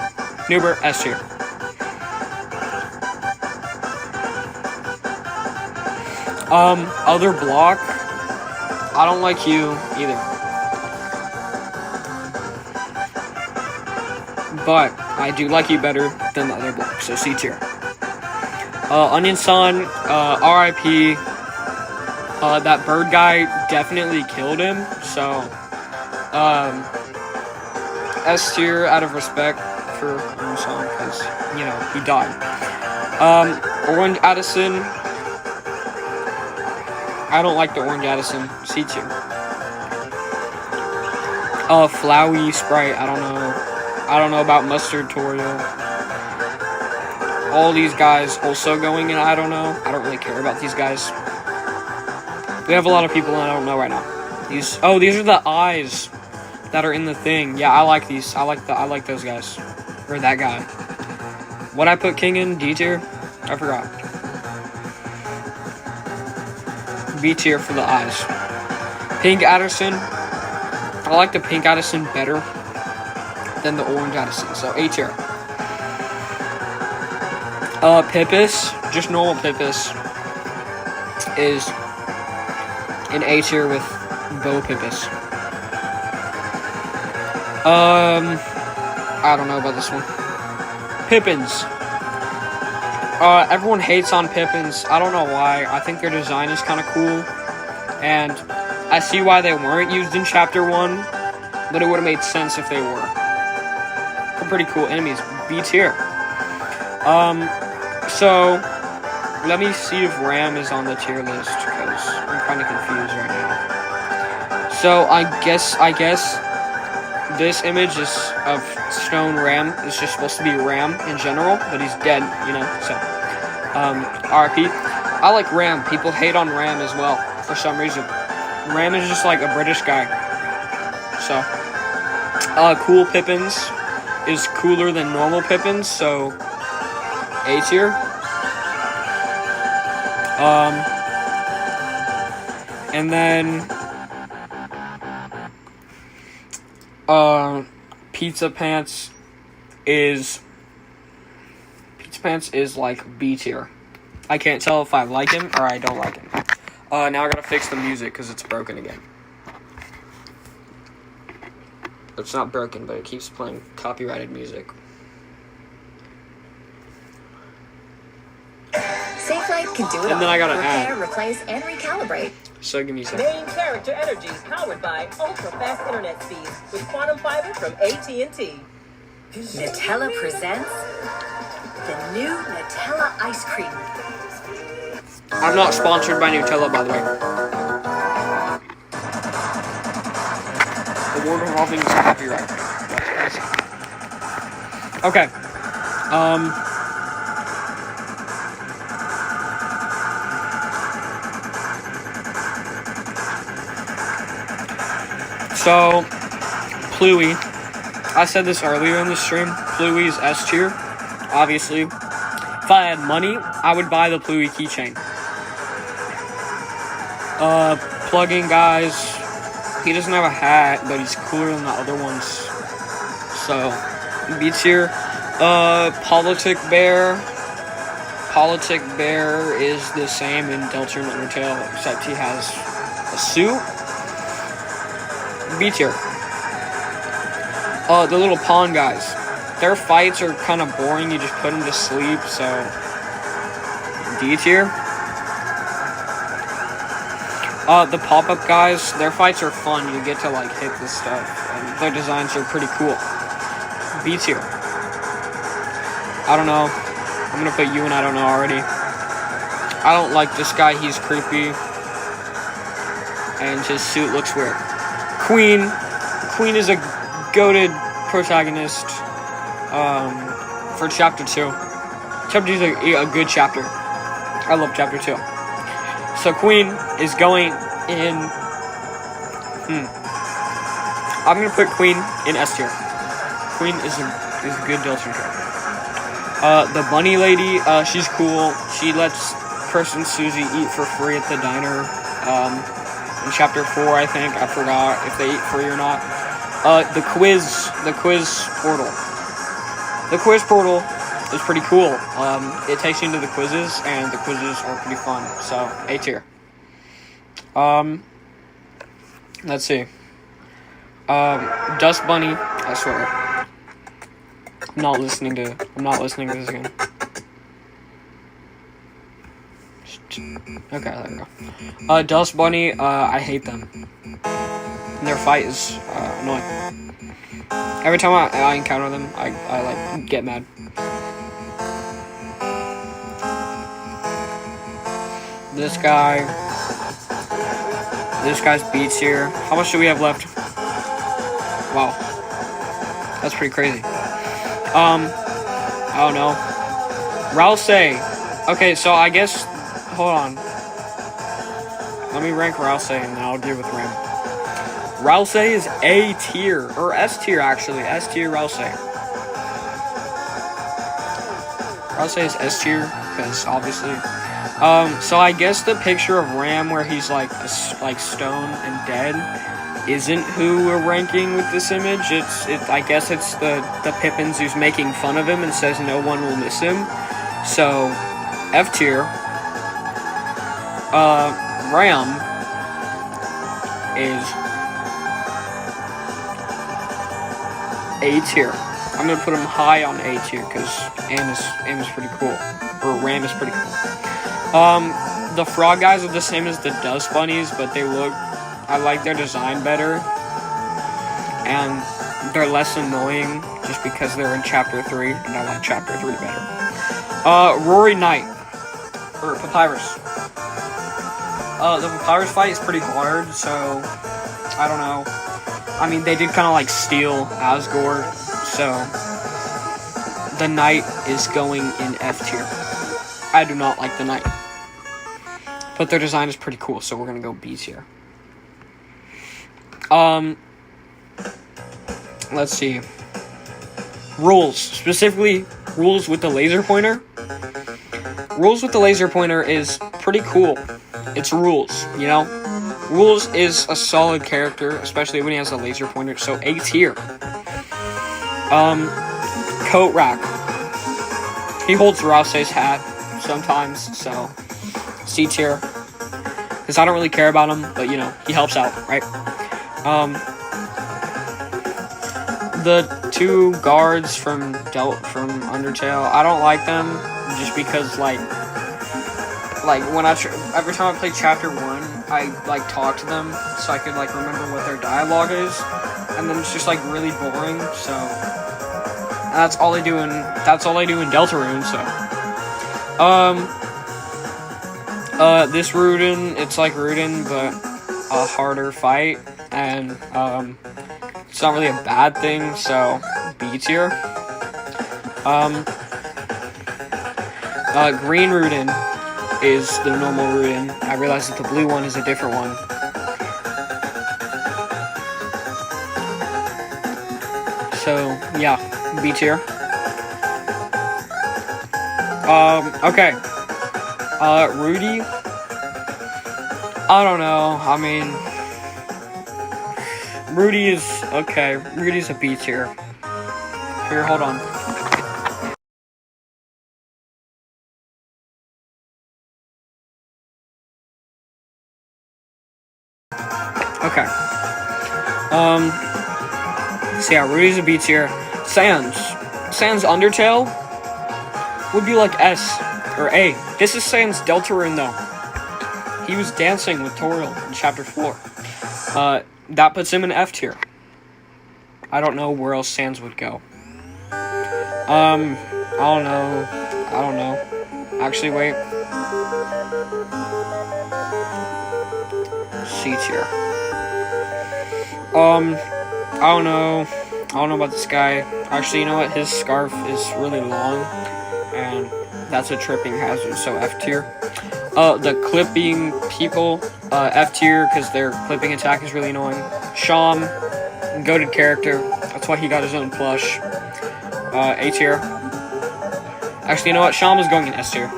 Noober, S tier. Other block, I don't like you either. But I do like you better than the other block, so C tier. Onion Sun, RIP. That bird guy definitely killed him, so S tier out of respect for Onion Sun, because, you know, he died. Orange Addison, I don't like the Orange Addison, C tier. Flowey Sprite, I don't know about Mustard Toriel. All these guys also going in, I don't know. I don't really care about these guys. We have a lot of people I don't know right now. These are the eyes that are in the thing. Yeah, I like these. I like those guys. Or that guy. What I put King in? D tier? I forgot. B tier for the eyes. Pink Addison. I like the Pink Addison better than the Orange Addison, so A tier. Pippis, just normal Pippis, is in A tier with Bo Pippis. I don't know about this one. Pippins. Everyone hates on Pippins. I don't know why. I think their design is kind of cool, and I see why they weren't used in Chapter 1, but it would have made sense if they were. They're pretty cool enemies. B tier. So, let me see if Ram is on the tier list, because I'm kind of confused right now. So, I guess this image is of Stone Ram is just supposed to be Ram in general, but he's dead, you know, so, RIP. I like Ram. People hate on Ram as well, for some reason. Ram is just like a British guy. So, Cool Pippins is cooler than normal Pippins, so A tier. And then Pizza Pants is like B tier. I can't tell if I like him or I don't like him. Now I gotta fix the music because it's broken again. It's not broken, but it keeps playing copyrighted music. SafeLight can do it all. And then I gotta repair, add. replace, and recalibrate. So give me a second. Main character energy powered by ultra-fast internet speeds with quantum fiber from AT&T. Nutella presents the new Nutella ice cream. I'm not sponsored by Nutella, by the way. The word involving is copyright. Okay. So, Pluie. I said this earlier in the stream. Pluie's S tier, obviously. If I had money, I would buy the Pluie keychain. Plug-in guys. He doesn't have a hat, but he's cooler than the other ones. So, B tier. Politic Bear. Politic Bear is the same in Deltarune Undertale, except he has a suit. B tier. The little pawn guys. Their fights are kind of boring. You just put them to sleep, so D tier. The pop-up guys, their fights are fun. You get to, like, hit this stuff, and their designs are pretty cool. B tier. I don't know. I'm gonna put you in I don't know already. I don't like this guy. He's creepy. And his suit looks weird. Queen. Queen is a goated protagonist for Chapter 2. Chapter 2 is a good chapter. I love Chapter 2. So Queen is going in... I'm going to put Queen in S tier. Queen is a good Deltarune character. The bunny lady, she's cool. She lets Chris and Susie eat for free at the diner. In Chapter 4, I think. I forgot if they eat free or not. The quiz portal. The quiz portal is pretty cool. It takes you into the quizzes, and the quizzes are pretty fun. So A tier. Let's see. Dust Bunny. I swear. I'm not listening to this again. Okay, there we go. Dust Bunny. I hate them. Their fight is annoying. Every time I encounter them, I like get mad. This guy's beats here. How much do we have left? Wow, that's pretty crazy. I don't know. Rouse. Okay, so I guess. Hold on. Let me rank Rouse and then I'll deal with Ram. Rouse is A tier, or S tier actually. S tier Rouse. Rouse is S tier because obviously. So I guess the picture of Ram where he's like stone and dead isn't who we're ranking with this image. I guess it's the Pippins who's making fun of him and says no one will miss him. So F tier. Ram is A tier. I'm gonna put him high on A tier because aim is pretty cool. Or Ram is pretty cool. The frog guys are the same as the dust bunnies, but I like their design better. And they're less annoying just because they're in chapter 3, and I like chapter 3 better. Rory Knight. Or Papyrus. The Papyrus fight is pretty hard, so I don't know. I mean, they did kind of like steal Asgore, so the Knight is going in F tier. I do not like the Knight. But their design is pretty cool, so we're gonna go B tier. Let's see. Rules. Specifically, rules with the laser pointer. Rules with the laser pointer is pretty cool. It's Rules, you know? Rules is a solid character, especially when he has a laser pointer, so A tier. Coat Rack. He holds Rouse's hat sometimes, so C tier. Because I don't really care about him, but you know, he helps out, right? The two guards from Undertale, I don't like them just because like when every time I play chapter 1, I like talk to them so I could like remember what their dialogue is, and then it's just like really boring. So and that's all they do in Deltarune. So this Rudin, it's like Rudin but a harder fight, and it's not really a bad thing, so B tier. Green Rudin is the normal Rudin. I realized that the blue one is a different one. So, yeah, B tier. Okay. Rudy? I don't know, I mean... Rudy's a B tier. Here, hold on. Okay. So yeah, Rudy's a B tier. Sans Undertale would be like S or A. This is Sans Deltarune though. He was dancing with Toriel in chapter 4. That puts him in F tier. I don't know where else Sans would go. I don't know. Actually, wait. C tier. I don't know about this guy. Actually, you know what? His scarf is really long, and that's a tripping hazard, so F tier. The clipping people, F tier, because their clipping attack is really annoying. Sham, goated character. That's why he got his own plush. A tier. Actually, you know what? Sham is going in S tier.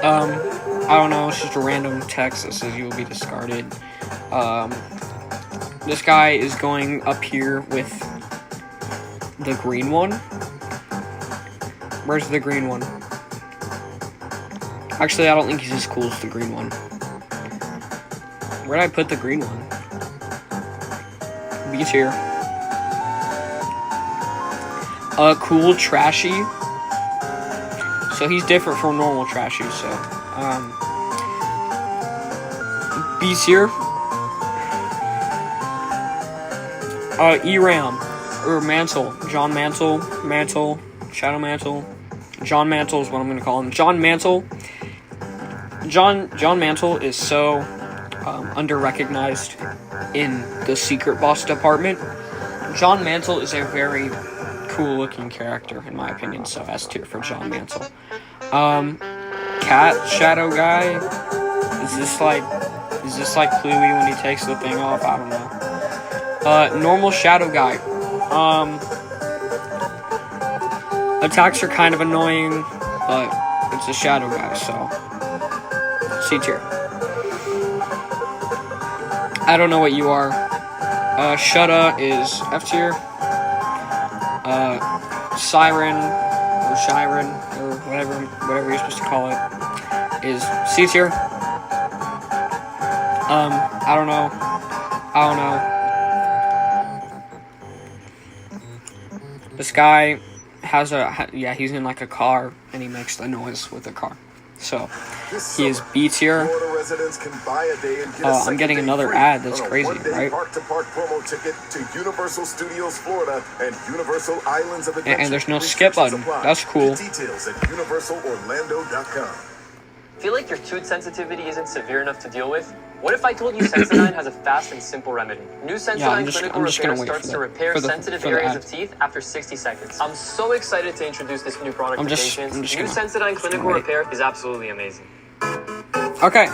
I don't know. It's just a random text that says you will be discarded. This guy is going up here with The green one? Where's the green one? Actually, I don't think he's as cool as the green one. Where'd I put the green one? B tier. Cool Trashy. So he's different from normal Trashy, so B tier. E-Ram or Mantle. John Mantle. Mantle. Shadow Mantle. John Mantle is what I'm gonna call him. John Mantle. John Mantle is so under-recognized in the secret boss department. John Mantle is a very cool-looking character, in my opinion, so S tier for John Mantle. Cat Shadow Guy. Is this like Cluey when he takes the thing off? I don't know. Normal Shadow Guy. Attacks are kind of annoying, but it's a Shadow Guy, so C tier. I don't know what you are. Shutta is F tier. Siren or Shiren or whatever you're supposed to call it is C tier. I don't know. This guy has he's in like a car and he makes the noise with the car. So he is B tier. I'm getting another ad. That's crazy, right? Park-to-park promo ticket to Universal Studios Florida and Universal Islands of Adventure. And there's no skip button. That's cool. Details at universalorlando.com. Feel like your tooth sensitivity isn't severe enough to deal with? What if I told you Sensodyne has a fast and simple remedy? New Sensodyne Clinical Repair starts to repair sensitive areas of teeth after 60 seconds. I'm so excited to introduce this new product to patients. New Sensodyne Clinical Repair is absolutely amazing. Okay.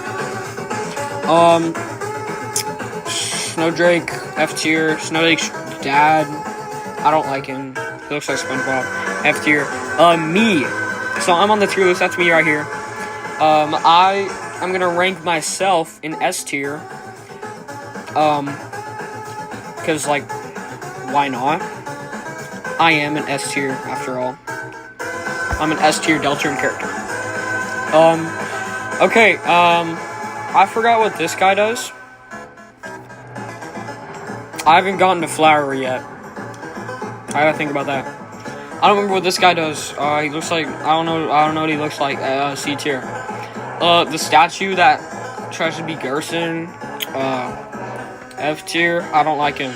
Snowdrake, F tier. Snowdrake's dad. I don't like him. He looks like SpongeBob. F tier. Me. So I'm on the tier list. That's me right here. I'm gonna rank myself in S tier. Cause like, why not? I am an S tier after all. I'm an S tier Deltarune character. Okay, I forgot what this guy does. I haven't gotten to Flower yet. I gotta think about that. I don't remember what this guy does. He looks like, I don't know what he looks like. C tier. The statue that tries to be Gerson, F tier. I don't like him.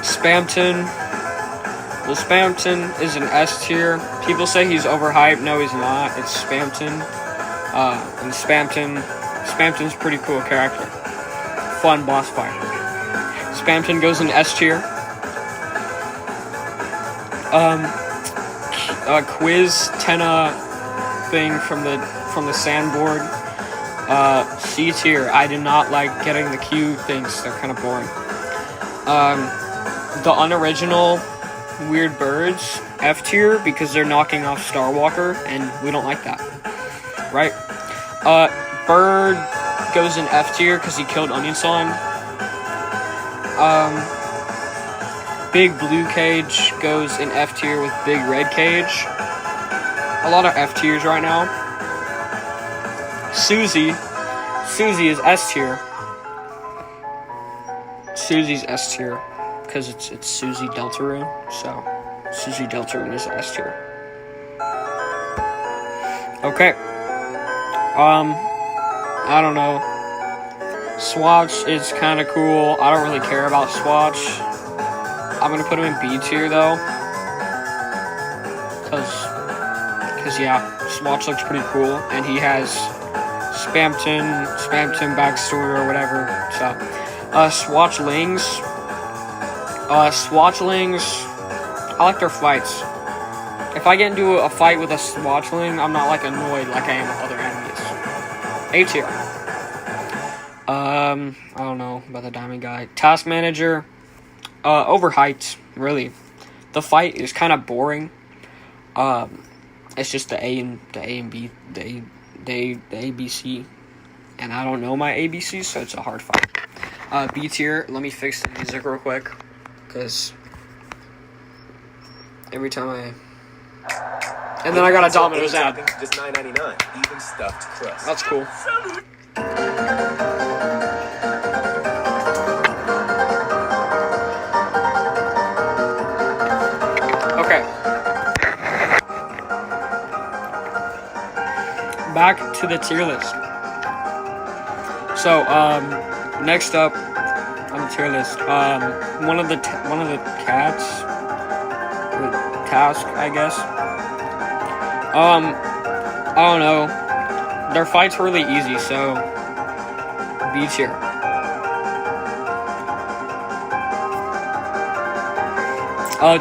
Spamton. Well, Spamton is an S tier. People say he's overhyped. No, he's not. It's Spamton. And Spamton's a pretty cool character. Fun boss fight. Spamton goes in S tier. Quiz Tenna thing from the sandboard. C tier. I did not like getting the Q things. They're kind of boring. The unoriginal Weird Birds, F tier, because they're knocking off Starwalker, and we don't like that. Right? Bird goes in F tier because he killed Onion Son. Big Blue Cage goes in F tier with Big Red Cage. A lot of F tiers right now. Susie is S tier. Susie's S tier because it's Susie Deltarune, so Susie Deltarune is S tier. Okay. I don't know. Swatch is kind of cool. I don't really care about Swatch. I'm gonna put him in B tier though, cause yeah, Swatch looks pretty cool, and he has Spamton backstory or whatever. So, Swatchlings, I like their fights. If I get into a fight with a Swatchling, I'm not like annoyed like I am with other enemies. A tier. I don't know about the diamond guy. Task Manager, overhyped, really. The fight is kind of boring. It's just the A and B, the ABC, and I don't know my ABC, so it's a hard fight. B tier. Let me fix the music real quick, because every time I... And then I got a Domino's ad. Just $9.99, even stuffed crust. That's cool. Okay. Back to the tier list. So, next up on the tier list, one of the cats, or task, I guess. I don't know. Their fights are really easy, so B tier.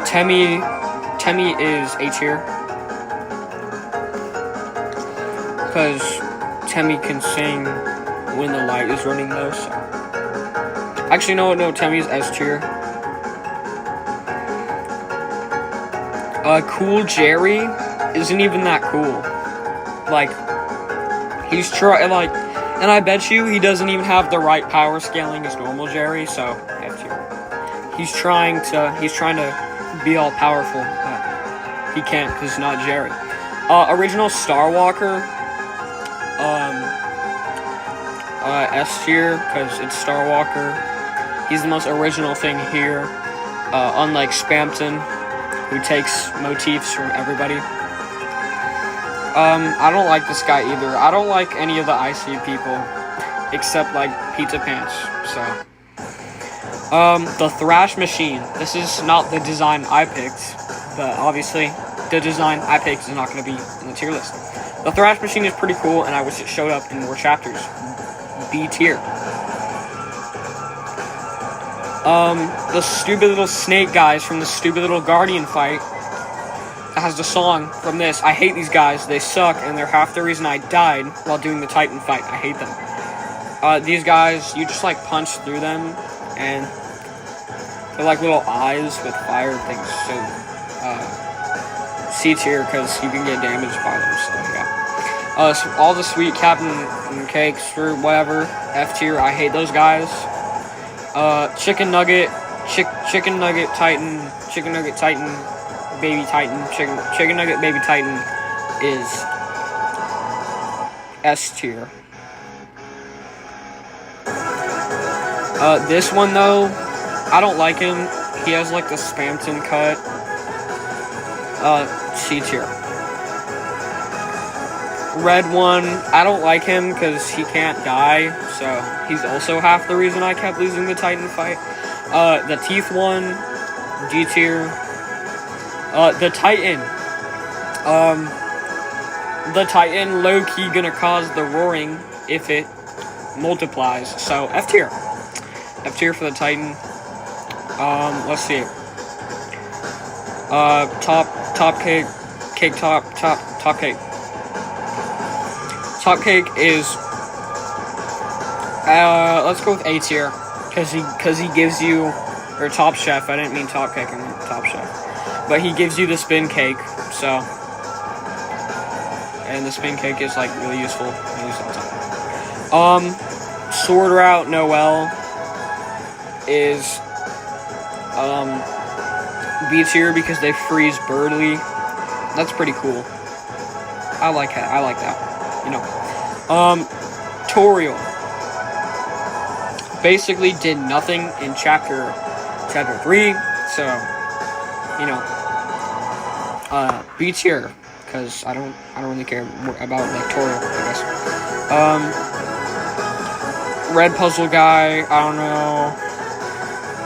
Temmie is A tier. Because Temmie can sing when the light is running low, so. Actually, no, Temmie's S tier. Cool Jerry isn't even that cool. Like, he's and I bet you he doesn't even have the right power scaling as normal Jerry, so F tier. He's trying to be all powerful. He can't because he's not Jerry. Original Starwalker, S tier, because it's Starwalker. He's the most original thing here, unlike Spamton, who takes motifs from everybody. I don't like this guy either. I don't like any of the IC people, except, like, Pizza Pants, so. The Thrash Machine. This is not the design I picked, but obviously, the design I picked is not going to be in the tier list. The Thrash Machine is pretty cool, and I wish it showed up in more chapters. B tier. The stupid little snake guys from the stupid little Guardian fight has the song from this. I hate these guys. They suck, and they're half the reason I died while doing the Titan fight. I hate them. These guys, you just, like, punch through them, and they're like little eyes with fire things, so, C tier, because you can get damaged by them, so, yeah. So all the sweet Captain Cakes, or whatever, F tier, I hate those guys. Chicken Nugget Titan, Baby Titan, Chicken Nugget Baby Titan is S tier. This one, though, I don't like him. He has, like, the Spamton cut. C tier. Red one, I don't like him because he can't die, so he's also half the reason I kept losing the Titan fight. The Teeth one, D tier. The Titan low-key gonna cause the roaring if it multiplies, so F tier. F tier for the Titan. Let's see. Top cake. Top cake is, let's go with A tier, cause he gives you, or Top Chef, I didn't mean Top Cake, I meant Top Chef. But he gives you the spin cake, so, and the spin cake is, like, really useful, I use it all the time. Sword Route Noel is, B tier because they freeze Birdly. That's pretty cool. I like that. You know. Toriel basically did nothing in chapter 3, so, you know, B tier, because I don't really care about, like, Toriel, I guess. Red puzzle guy, I don't know.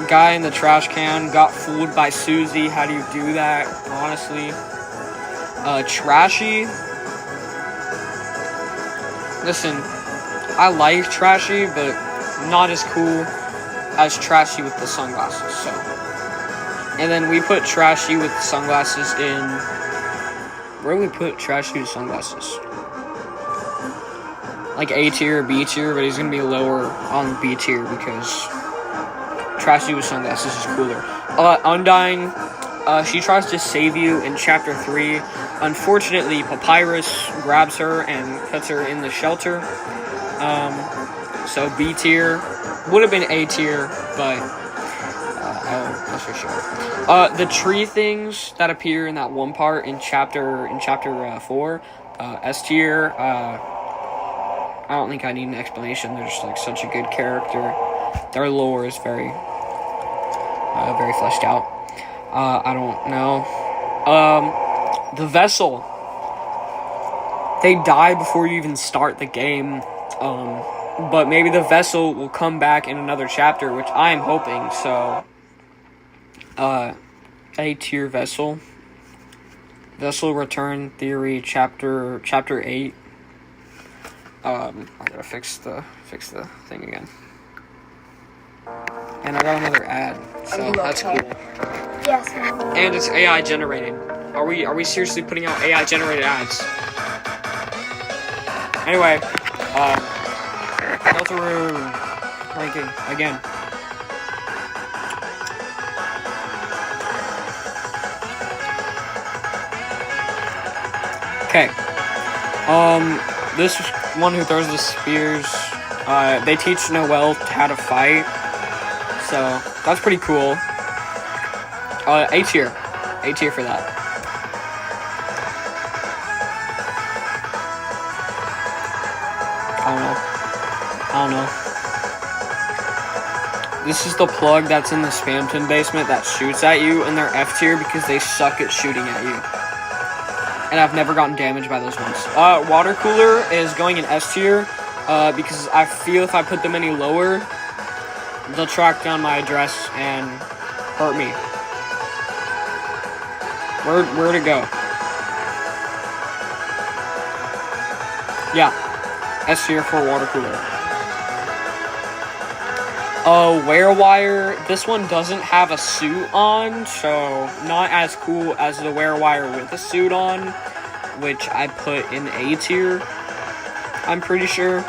Guy in the trash can got fooled by Susie. How do you do that, honestly? Trashy. Listen, I like Trashy, but not as cool as Trashy with the sunglasses, so. And then we put Trashy with the sunglasses in... Where do we put Trashy with sunglasses? Like A tier or B tier, but he's gonna be lower on B tier because Trashy with sunglasses is cooler. Undying, she tries to save you in chapter 3. Unfortunately, Papyrus grabs her and puts her in the shelter. So B tier would have been A tier, but Oh, that's for sure. The tree things that appear in that one part in chapter 4, S tier. I don't think I need an explanation. They're just like such a good character. Their lore is very fleshed out. I don't know. The vessel. They die before you even start the game. But maybe the vessel will come back in another chapter, which I am hoping. So, A tier vessel. Vessel return theory chapter 8. I gotta fix the thing again. And I got another ad, so that's cool. Yes, Mom. And it's AI generated. Are we seriously putting out AI generated ads? Anyway, Deltarune ranking again. Okay. This one who throws the spears, they teach Noelle how to fight. So, that's pretty cool. A tier. A tier for that. I don't know. This is the plug that's in the Spamton basement that shoots at you, and they're F tier because they suck at shooting at you. And I've never gotten damaged by those ones. Water cooler is going in S tier, because I feel if I put them any lower, they'll track down my address and hurt me. Where'd it go? Yeah. S tier for water cooler. Werewire. This one doesn't have a suit on, so not as cool as the Werewire with a suit on, which I put in A tier. I'm pretty sure.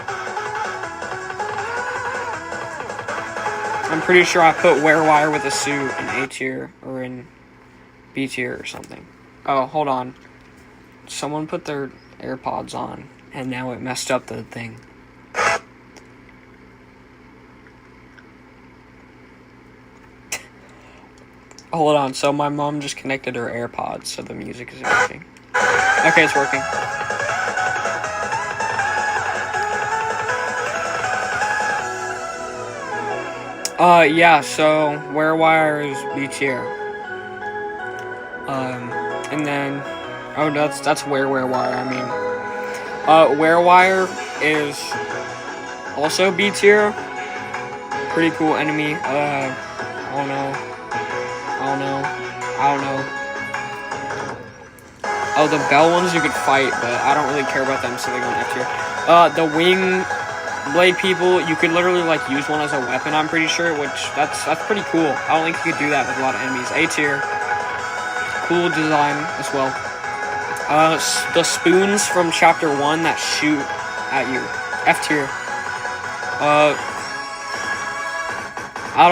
I put Werewire with a suit in A tier or in B tier or something. Oh, hold on. Someone put their AirPods on, and now it messed up the thing. Hold on, so my mom just connected her AirPods, so the music is working. Okay, it's working. Yeah, so Werewire is B tier. And then, oh, that's Werewire, I mean. Werewire is also B tier. Pretty cool enemy. I don't know. Oh, the bell ones you could fight, but I don't really care about them, so they go F tier. The wing blade people, you could literally like use one as a weapon, I'm pretty sure, which that's pretty cool. I don't think you could do that with a lot of enemies. A tier. Cool design as well. The spoons from chapter 1 that shoot at you. F tier. I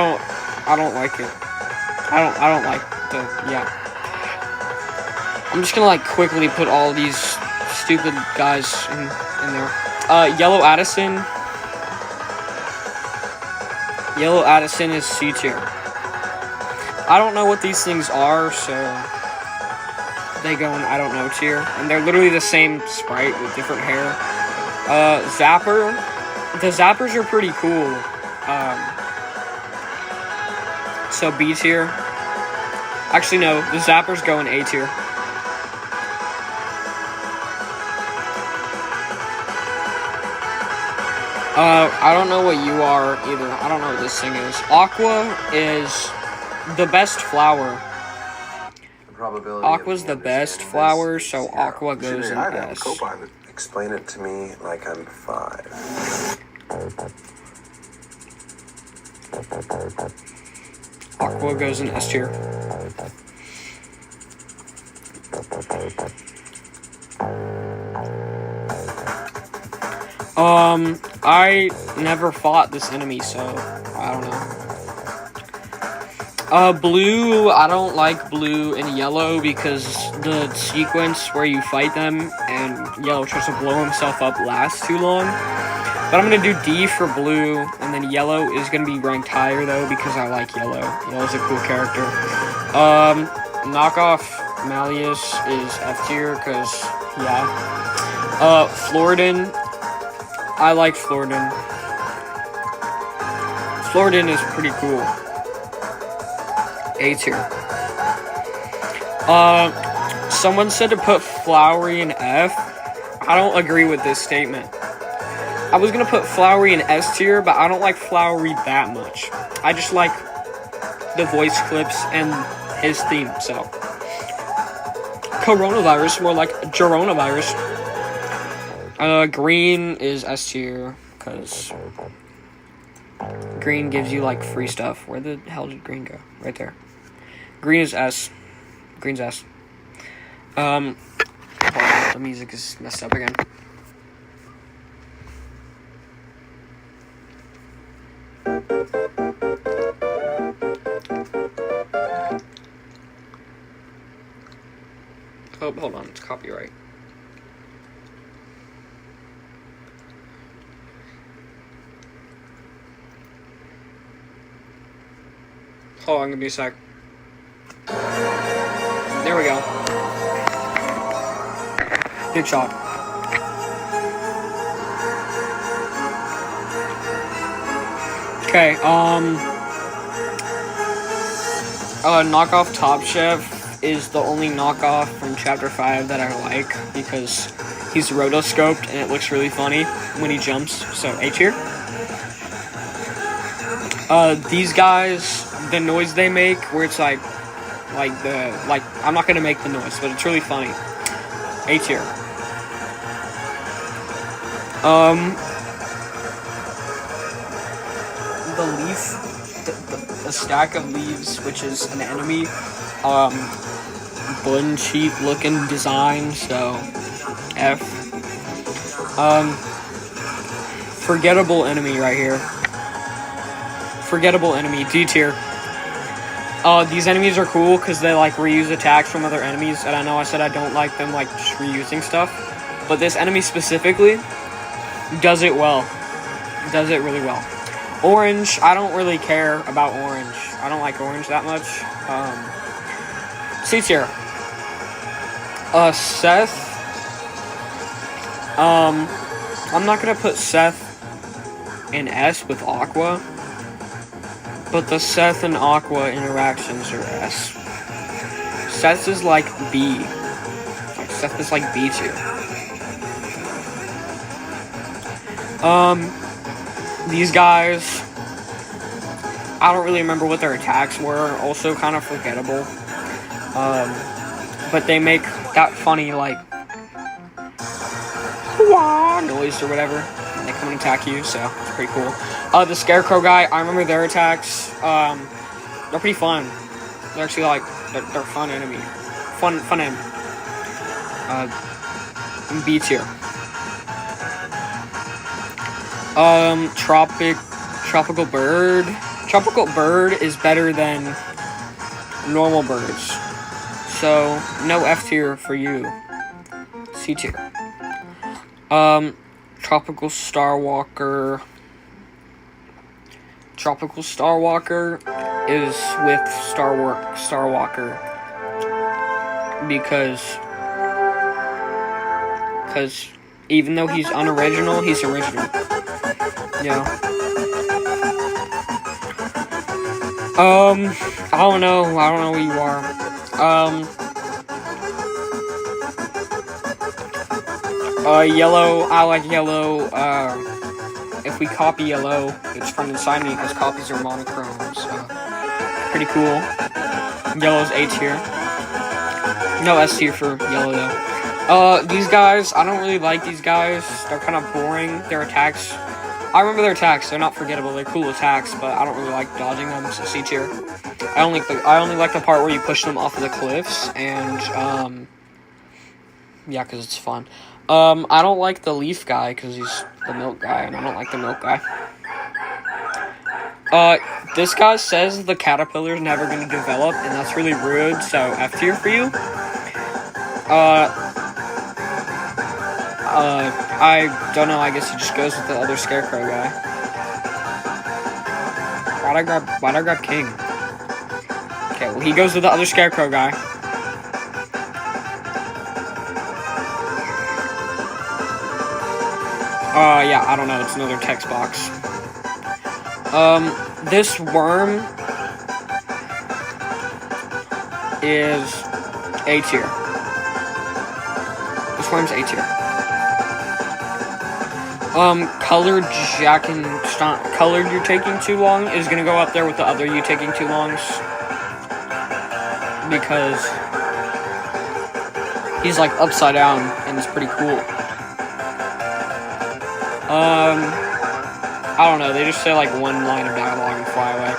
don't like it. I don't like the, yeah. I'm just gonna like quickly put all these stupid guys in there. Yellow Addison. Yellow Addison is C tier. I don't know what these things are, so they go in I don't know tier. And they're literally the same sprite with different hair. Zapper. The Zappers are pretty cool. So B tier. Actually, no. The Zappers go in A tier. I don't know what you are either. I don't know what this thing is. Aqua is the best flower. Aqua's the best flower, so Aqua goes in S. Explain it to me like I'm 5. Aqua goes in S tier. I never fought this enemy, so I don't know. Blue, I don't like blue and yellow because the sequence where you fight them and yellow tries to blow himself up lasts too long. But I'm gonna do D for blue, and then yellow is gonna be ranked higher though because I like yellow. Yellow's a cool character. Knockoff Malleus is F tier because yeah. Floridan, I like Floridan. Floridan is pretty cool. A tier. Someone said to put Flowery in F. I don't agree with this statement. I was gonna put Flowery in S tier, but I don't like Flowery that much. I just like the voice clips and his theme, so. Coronavirus, more like Coronavirus. Green is S tier, because green gives you, like, free stuff. Where the hell did green go? Right there. Green is S. Green's S. Hold on, the music is messed up again. Oh, hold on, it's copyright. Hold on, give me a sec. There we go. Good shot. Okay, knockoff Top Chef is the only knockoff from Chapter 5 that I like because he's rotoscoped and it looks really funny when he jumps, so A tier. These guys, the noise they make, where it's like, I'm not gonna make the noise, but it's really funny. A tier. The leaf, the stack of leaves, which is an enemy, bun cheap looking design, so F. Forgettable enemy right here. Forgettable enemy, D tier. These enemies are cool because they like reuse attacks from other enemies, and I know I said I don't like them like just reusing stuff, but this enemy specifically does it well. Does it really well. Orange, I don't really care about orange. I don't like orange that much. C tier. Seth. I'm not gonna put Seth in S with Aqua, but the Seth and Aqua interactions are S. Seth is like B. Like Seth is like B tier. These guys, I don't really remember what their attacks were. Also kind of forgettable. But they make that funny, like, noise or whatever when they come and attack you, so it's pretty cool. The Scarecrow guy, I remember their attacks. They're pretty fun. They're actually like, they're fun enemy. Fun enemy. B tier. Tropical Bird. Tropical Bird is better than normal birds. So, no F tier for you. C tier. Tropical Starwalker. Tropical Starwalker is with Starwalker. Because even though he's unoriginal, he's original. Yeah. I don't know who you are. Yellow, I like yellow. If we copy yellow, it's from inside me because copies are monochrome, so pretty cool. Yellow's A tier. No S tier for yellow though. These guys, I don't really like these guys. They're kind of boring. Their attacks, I remember their attacks. They're not forgettable. They're cool attacks, but I don't really like dodging them. So C tier. I only like the part where you push them off of the cliffs, and yeah, because it's fun. I don't like the leaf guy because he's the milk guy, and I don't like the milk guy. This guy says the caterpillar's never going to develop, and that's really rude. So F tier for you. I I don't know. I guess he just goes with the other Scarecrow guy. Why'd I grab King? Okay, well, he goes with the other Scarecrow guy. Yeah, I don't know. It's another text box. This worm is A tier. This worm's A tier. Colored You're Taking Too Long is gonna go up there with the other You Taking Too Longs. Because he's like upside down and it's pretty cool. I don't know, they just say like one line of dialogue and fly away.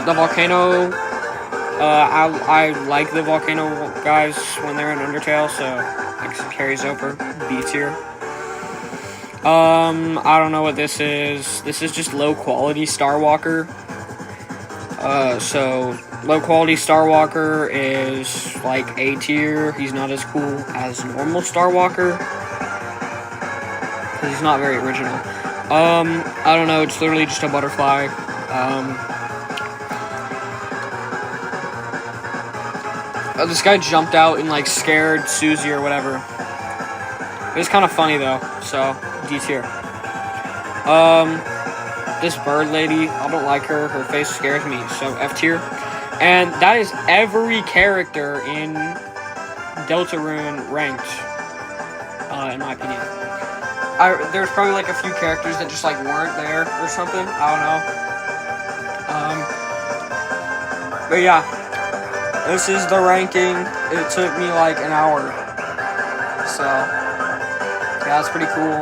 The volcano, I like the volcano guys when they're in Undertale, so it carries over. B tier. I don't know what this is. This is just low quality Star Walker. So low quality Star Walker is like A tier. He's not as cool as normal Star Walker. Because he's not very original. I don't know, it's literally just a butterfly. This guy jumped out and like scared Susie or whatever. It was kind of funny though, so D tier. This bird lady, I don't like her. Her face scares me, so F tier. And that is every character in Deltarune ranked, in my opinion. There's probably like a few characters that just like weren't there or something. I don't know. But yeah, this is the ranking. It took me like an hour, so yeah, that's pretty cool.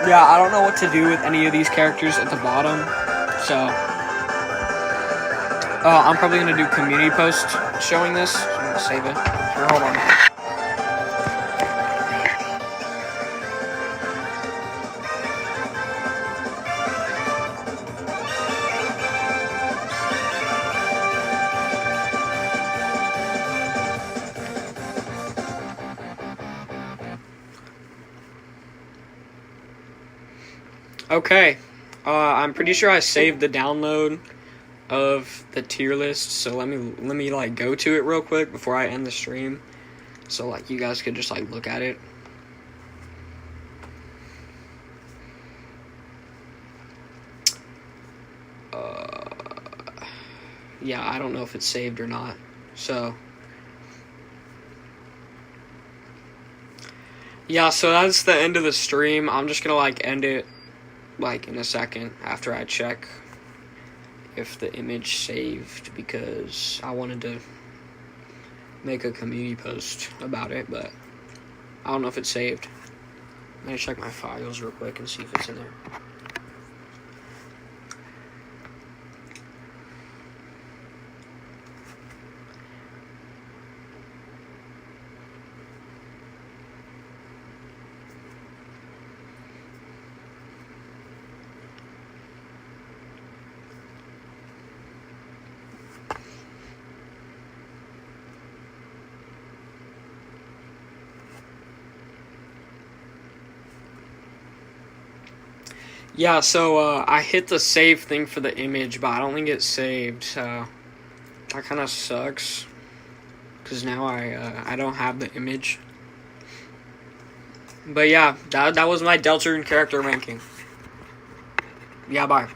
Yeah, I don't know what to do with any of these characters at the bottom, so I'm probably gonna do community post showing this. So I'm gonna save it. Here, hold on. Okay, I'm pretty sure I saved the download of the tier list, so let me like go to it real quick before I end the stream, so like you guys could just like look at it. Yeah, I don't know if it's saved or not, so yeah, so that's the end of the stream. I'm just gonna like end it like in a second after I check if the image saved, because I wanted to make a community post about it, but I don't know if it's saved. I'm gonna check my files real quick and see if it's in there. Yeah, so I hit the save thing for the image, but I don't think it's saved, so that kind of sucks, because now I don't have the image. But yeah, that was my Deltarune character ranking. Yeah, bye.